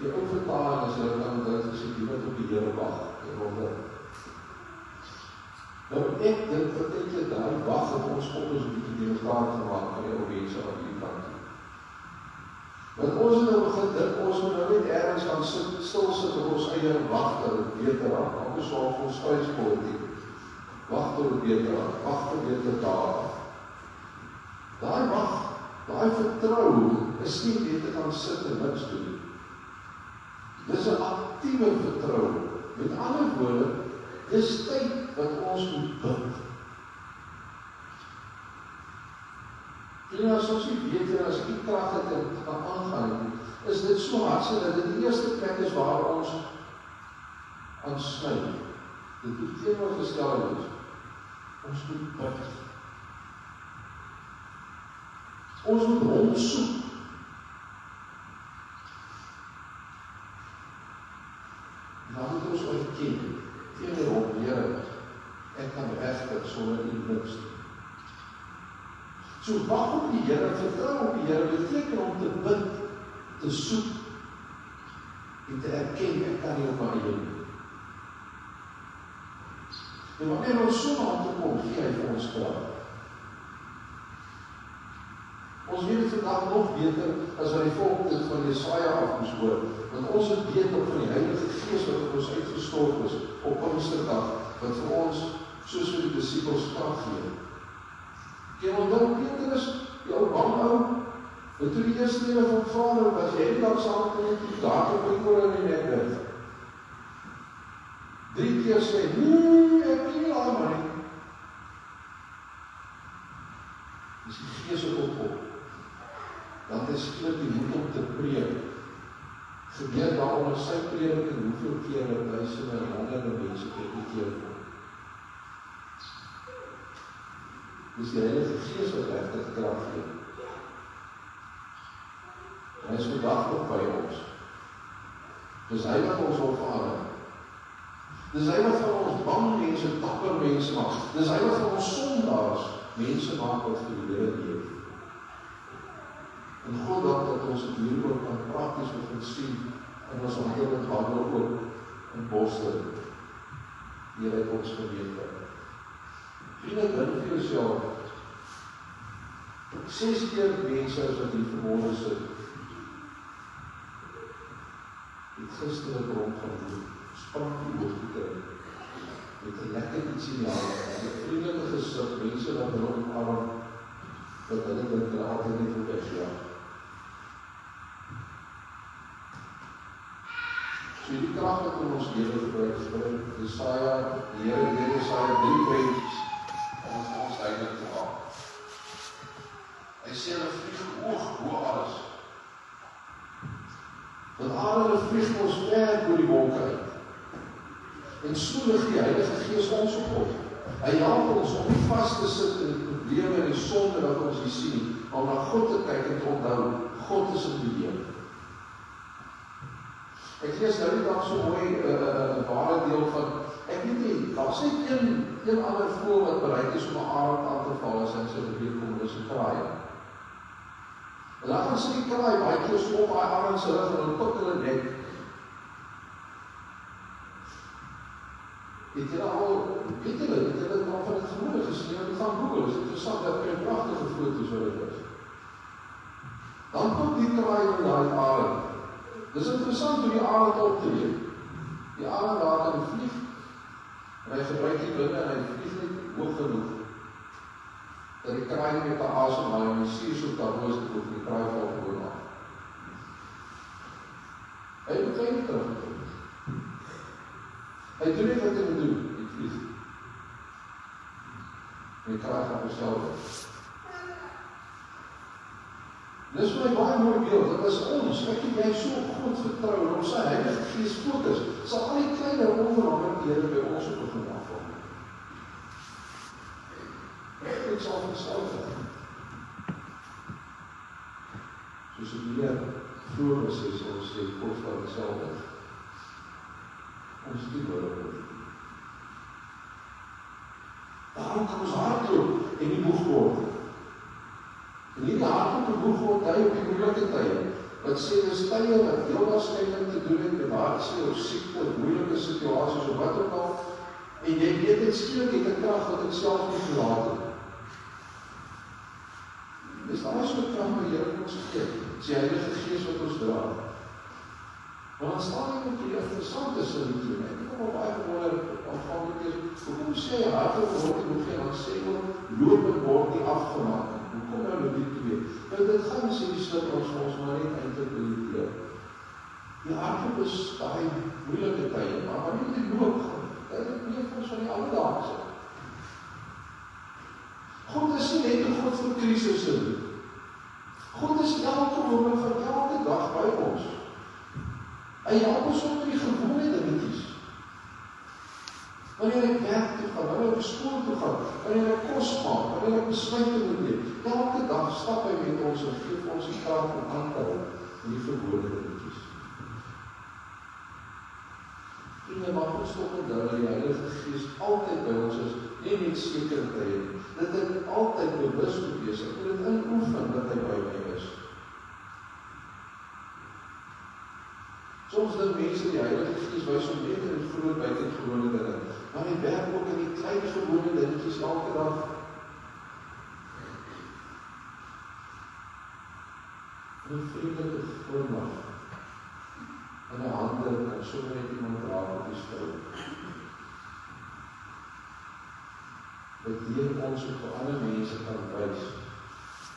Die ou vertaling is hulle dan dit is die wat op die Here wag. Nou ek dink partykeer daai wag op ons op is 'n bietjie mekaar gemaak van die ou mense wat hier kan. Want ons het nou begin dink, ons moet nou net ergens gaan stil sit op ons eie wag dat het beter raak. Anders sal ons kruispolitiek. Wag tot het beter raak, wag tot beter dae. Daai wag, daai vertrou is nie net te gaan sit en niks doen. Dis 'n aktiewe vertrou. Met ander woorde, dis tyd wat ons moet bid. En as ons nie weet en as die krag het en kan aangaan, is dit so hartseer dat dit die eerste plek is waar ons aan sny. Dit betekent gestel is, ons moet bid. Ons moet hom soek. Dan moet ons erken, teenoor hom, Here, ek kan regtig sonder U niks doen. So wag op die Here, vertrou op die Here, beteken om te bid, te soek, en te erken, ek kan nie op my eie doen. En wanneer ons so aan te kom, gee hy vir ons krag. Ons weet het vandag nog beter, as wat die volk dit van Jesaja af moes hoor, want ons het beter van die Heilige Gees wat op ons uitgestort is, op Pinksterdag, wat vir ons, soos vir die disciples krag gee. Ken onthou Petrus, die ou bang ou, wat toe die eerste ene van Vader, was jy die dag saam met die daar op die koor in die nek. 3 keer sê, nee, ek nie laat maar nie. Dis die Gees op. Dan is skielik die moed om te preek. Gebeur daar onder sy prediking hoeveel kere duisende en honderde mense gekeer word. Dis die Heilige Gees wat regtig krag gee. Hy is vandag nog by ons. Dis hy wat ons wil verander. Dis hy wat van ons bang mense, dapper mense maak. Dis hy wat van ons sondaars mense maak wat vir die Here leef. En God dat ons het hieroor kan prakties begin sien en ons omgewing handel ook in Boston. Hier het ons gemeente. Vriende, dink vir jouself, 6 keer mense as wat hier vanmorgen sit, het gister rond gaan doen, sprak die hoofdkeur, met 'n lekker iets in die hand, met 'n vriendelike gesig, mense wat hulle omarm, dat hulle dink hulle altyd net op is, ja. So die krag wat in ons lewe gebruik, Jesaja, die Here deur Jesaja 3 prentjies, om ons duidelik te maak. Hy sê hulle vlieg hoog bo alles. Want hulle vlieg ons ver oor die wolke uit. En so lig die Heilige Gees ons op. Hy help ons om nie vas te sit in die probleme en die sonde wat ons hier sien, maar na God te kyk en te onthou, God is in beheer. Ek lees nou die dag so mooi ware deel van, ek weet nie, daar is net een ander voël wat bereid is om 'n arend aan te val as hy sy gebied kom, dis 'n kraai. En dan gaan sy die kraai baie keer so op haar arend se rug en dan pik hulle nek Het julle al, weet julle, het julle al van het gehoor gesien, jy gaan Google, is interessant, dat jy prachtige foto's wat dit is. Dan kom die kraai in die arend. Dis interessant hoe die arend optree. Die arend laat hom vlieg, en hy gebruik die binne en hy vlieg net hoog genoeg, dat die kraai nie met die asemhaal en die suurstof daarbo is gevoel, die kraai val gewoon af. Hy moet hy nie teruggekom. Hy doen net wat hy moet doen, die vlieg. En die kraai gaan verself. Dis vir my baie mooi beeld, dit is ons, ek en jy so groot vertrou, en ons sy Heilige Gees fokus, sal al die kleine onveranderde by ons op begin afval. Ek sal verself het. Soos die Heer vroeger gesê, ons sê, God van verself het. Ons die woorde. Daarom kan ons hardloop en nie moeg word. En hierdie hardloop en moeg word hy op die moeilike tye. Wat sê, dis tye wat heel waarskynlik te doen het met hartseer of siekte of moeilike situasies of wat ook al. En jy weet net skielik het 'n krag wat ek self nie gelaat het. Dis daar so 'n krag wat die Here ons gee. Dis die Heilige Gees wat ons dra. Maar dan staan jy met die interessante sin toe. Ek het al baie gewonder aanvanklik is, hoekom sê hy hardloop word en hoef jy dan sê loop en word nie afgemaak. Hoekom nou die twee? Nou dit gaan sê die slip ons maar net interpreteer. Die hardloop is daai moeilike tye, maar wanneer jy loop gaan, dit is meer van die alledaagse. God is nie net 'n God vir krisisse nie. God is elke oomblik van elke dag by ons. Hy help ons op die gewone dingetjies. Wanneer ek werk toe gaan, wanneer ek skool toe gaan, wanneer ek kos maak, wanneer ek besluite moet neem, elke dag stap hy met ons en geef ons die krag om aan te hou in die gewone dingetjies. Vriende, mag ons toch onthou dat die Heilige Gees altyd by ons is, nie net sekere tye nie. Dit het altyd bewus moet wees, ek moet dit inoefen dat hy by my is. Soms dink mense die Heilige Gees wys om net in die groot buitengewone dinge, maar hy werk ook in die klein gewone dingetjies elke dag. Een vriendelike glimlach en 'n hande kan sommer net iemand raak op die skouer. Dat deur ons op vir ander mense kan wys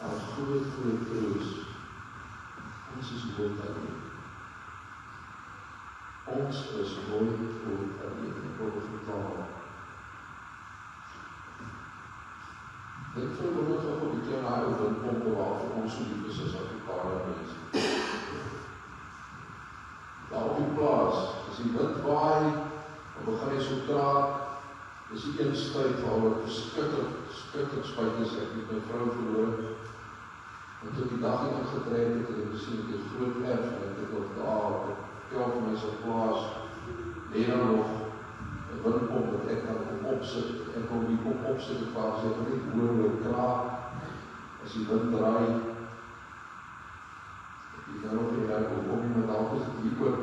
aan groot troos. Ons is nooit alleen. Ons is nooit alleen. Ek wil dit verklaar. Dit vermoed ook op die klein windpompe waarvoor ons so lief is as Afrikaner mense. Daar op die plaas, as die wind waai, dan begin hy so kraak, dis die een stuit waar ek skitterend spuit is, ek het my vrou verloor, en toe die dag nie ingetrek het, en ek gesien het die groot erf, en ek het op daar, tel van my sy plaas, leen dan nog, een windpomp, dat ek dan kom opsit, en kom die kom opsit, ek waar sê, ek net hoor hoe kraak, as die wind draai, die nou op die werk, kom nie met al is het hieroor,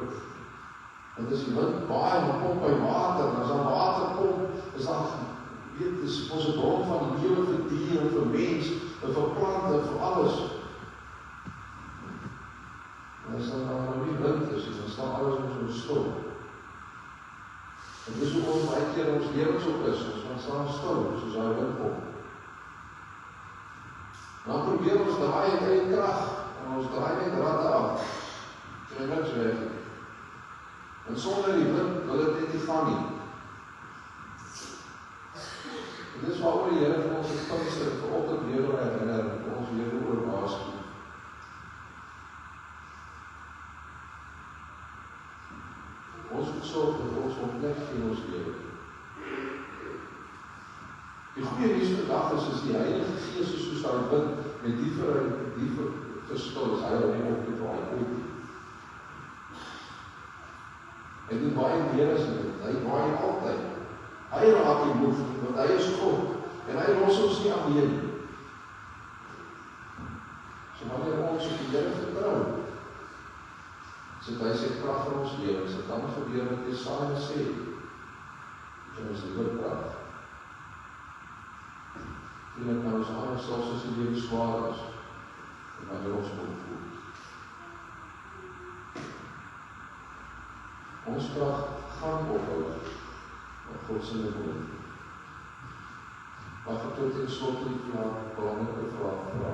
want as die wind baie, dan kom by water, en as dan water kom, is dan, weet, is ons een bron van lewe vir dier, en vir mens, en vir plante, en vir alles. En as dan nou nie wind is, dan staan alles ons so stil. En dis hoe ons baie keer ons lewens op is, ons staan stil, soos hy wind kom. Dan probeer ons draai het eie krag, en ons draai net radde af, en niks weg. En sonder die wind wil dit net nie gaan nie. En dis waaroor die Here vir ons het kunste vir altyd weer oor herinner, vir ons weer oor waarsku. Ons moet sorg dat ons ontdek in ons lewe. Die goeie nuus vandag is die Heilige Gees is soos daar wind, met die verskil is hy al nie opgedraai ooit. Hy doen baie meer as dit, hy waai altyd. Hy raak die moef, want hy is God, en hy los ons nie alleen. So wanneer ons op die Here vertrou, sit hy sy krag in ons lewens, en dan gebeur wat Jesaja sê. En ons liewe praat. En dit nou ons aan, selfs as die lewe swaar is, en wanneer ons moet voel. Ons krag gaan ophou, maar God se woord. Mag ek tot in slot die belangrike vraag vra.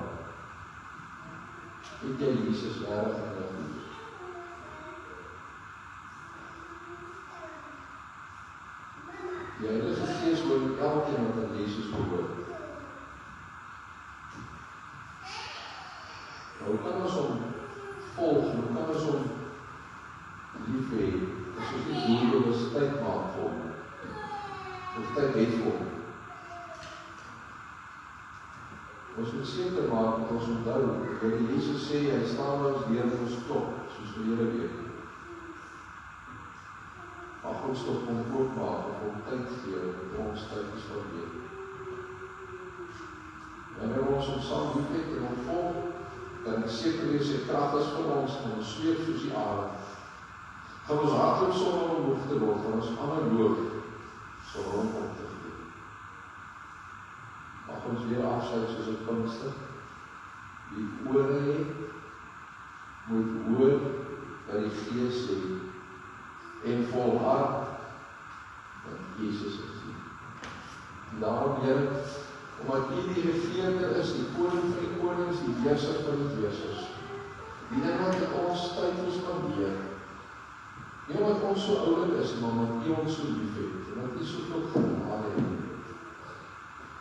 Het jy Jesus reg in jou lewe? Die Heilige Gees woon in elkeen wat aan Jesus behoort. Hoe kan ons hom volg? Hoe kan ons hom lief hê? As ons nie doelbewus tyd maak vir hom, of tyd het vir hom. Ons moet seker maak dat ons onthou, dat Jesus sê, hy staan ons deur en ons klop, soos die Here weet. Mag ons tot hom oopmaak, of hom tyd gee, om ons tyd te spandeer. Wanneer ons hom saam lief het en hom volg, dan is seker wees sy krag is vir ons, en ons sweef soos die aarde. Gaan ons hartlik sonder hom hoef te word, van ons ander loof, sal hom op te gee. Mag ons weer afsluit soos het Pinkster. Die ore het, moet hoor wat die Gees sê, en volhard wat Jesus is. En daarom, Here, omdat U die regerende is, die koning van die konings, die heerser van die heersers, die een wat in ons tyd ons kan leer, nie omdat ons so oulik is, maar omdat U ons so lief het, en dat U soveel genade het.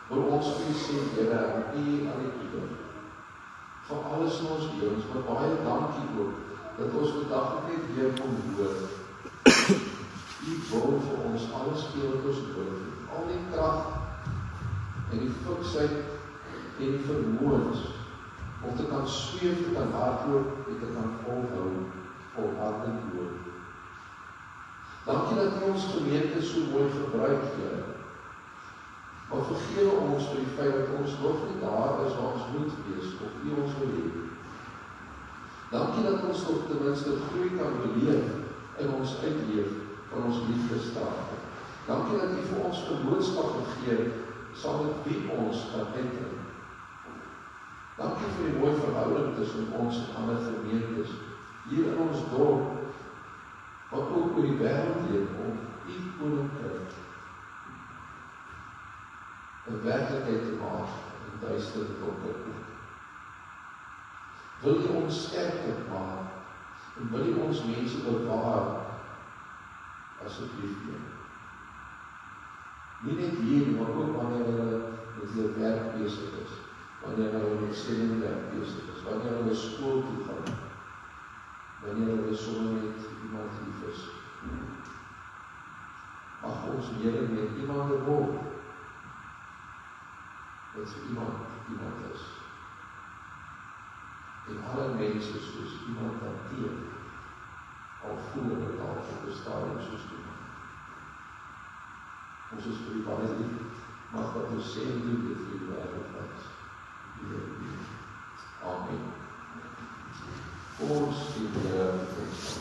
Voor ons aan U sê, Here, en U aan die eeuw, van alles in ons lewens, maar baie dankie ook, dat ons vandag net weer kon hoor. U wil vir ons alles gee wat ons nodig het, al die krag, en die fiksheid en die vermoëns om te kan sweef, te kan hardloop en te kan volhou, volhardend loop. Dankie dat U ons gemeente so mooi gebruik, Here. Maar vergewe ons vir die feit dat ons nog nie daar is waar ons moet wees, of U ons wil hê. Dankie dat ons nog ten minste groei kan beleef in ons uitleef van ons liefdesstaat. Dankie dat U vir ons vermoënskap gegee het, saam met wie ons kan uitdruk. Dankie vir die mooi verhouding tussen ons en ander gemeentes, hier in ons dorp, maar ook oor die wêreld heen, om U koninkryk 'n werklikheid te maak in duistere donker. Wil U ons sterker maak, en wil U ons mense bewaar, asseblief Heer. Nie net hier, maar ook wanneer hulle met hulle werk besig is, wanneer hulle met stellingwerk besig is, wanneer hulle skool toe gaan, wanneer hulle sommer met iemand lief is. Mag ons Here met iemand word, dat iemand is. En alle mense soos iemand hanteer, al voel hulle al op die stadium soos iemand. Ons is vir die baie lief, mag wat ons sê en doen dit vir die wêreld. Amen. Ons die Here van ons.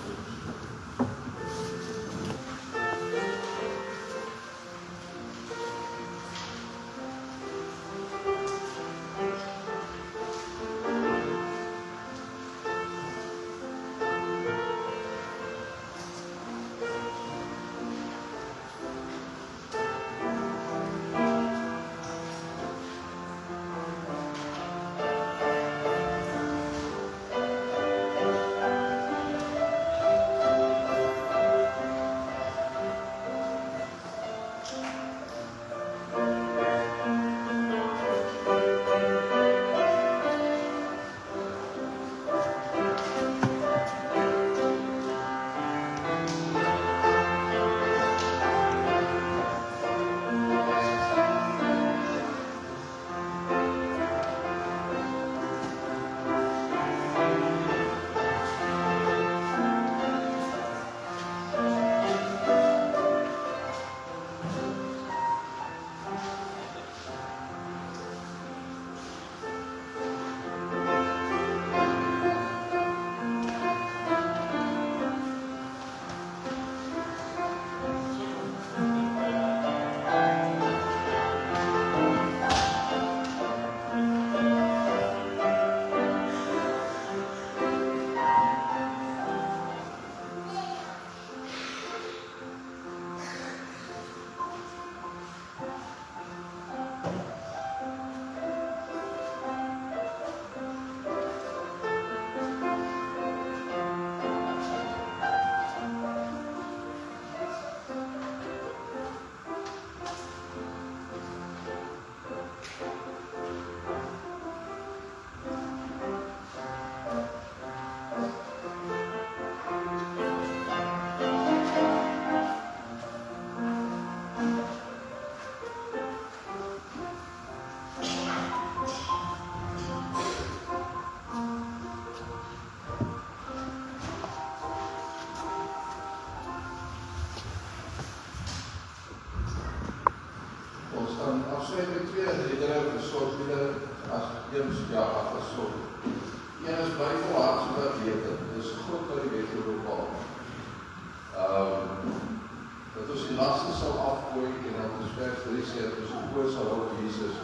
afsluiting 2 en die derde gesorg julle as eens jaar afgesorg. Een is by volhard so dat wete, dis God wat die wet bepaal. Dat ons die laste sal afgooi en dat ons vers 3 sê, dat ons oor sal op Jesus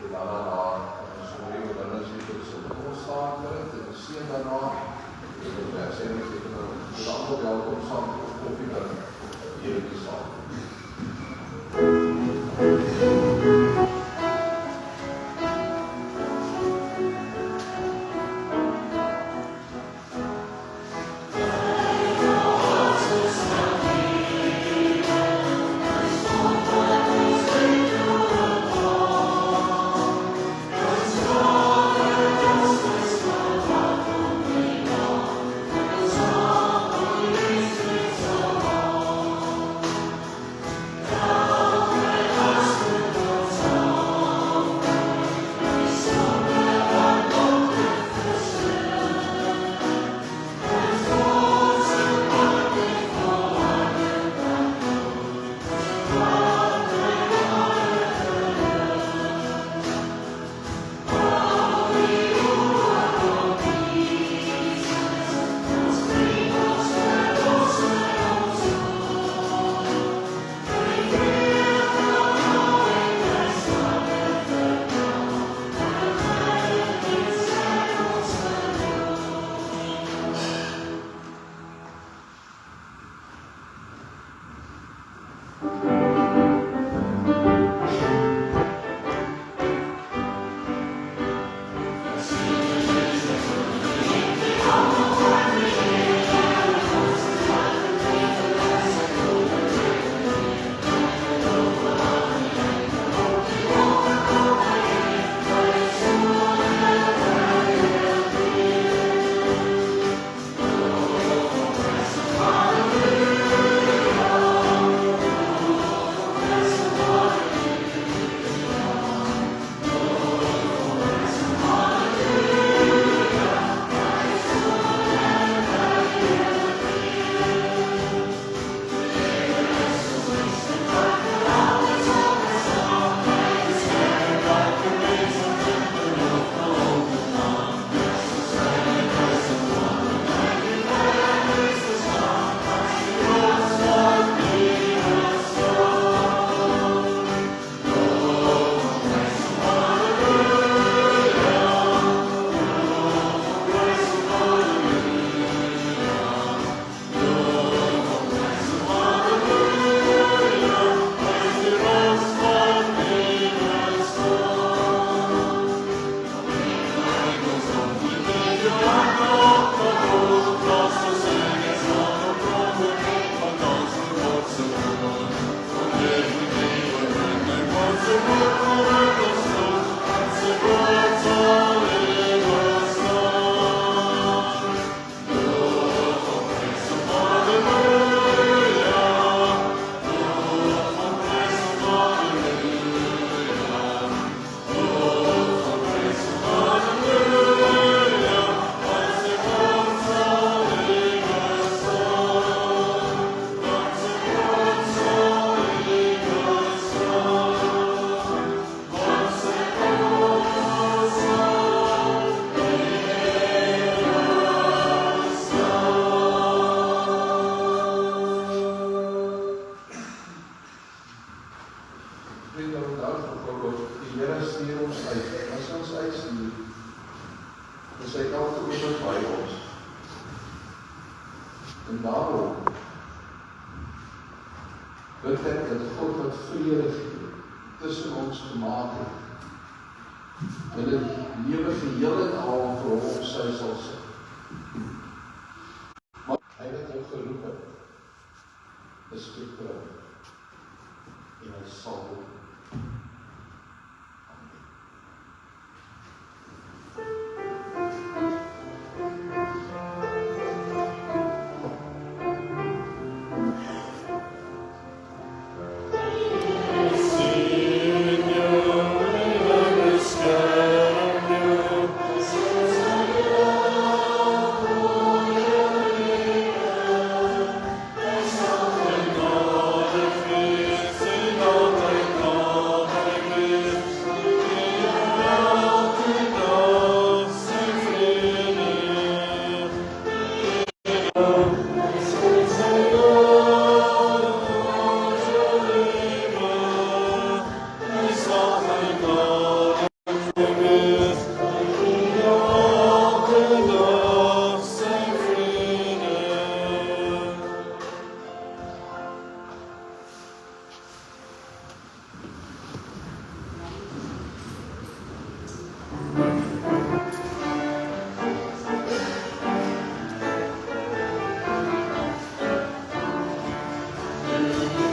en dan daarna, ons hoor hoe dan is die sal ons staan vir het en ons sien daarna en ons vers 1 sê, dat allemaal welkom saam op koffie dan hier in die saal. En daarom bid ek dat God wat vrede tussen ons gemaak het, en dit lewe geheel en al vir hom op sy sal sit. Maar hy het jou geroep het, is getrou, en hy sal God Amen.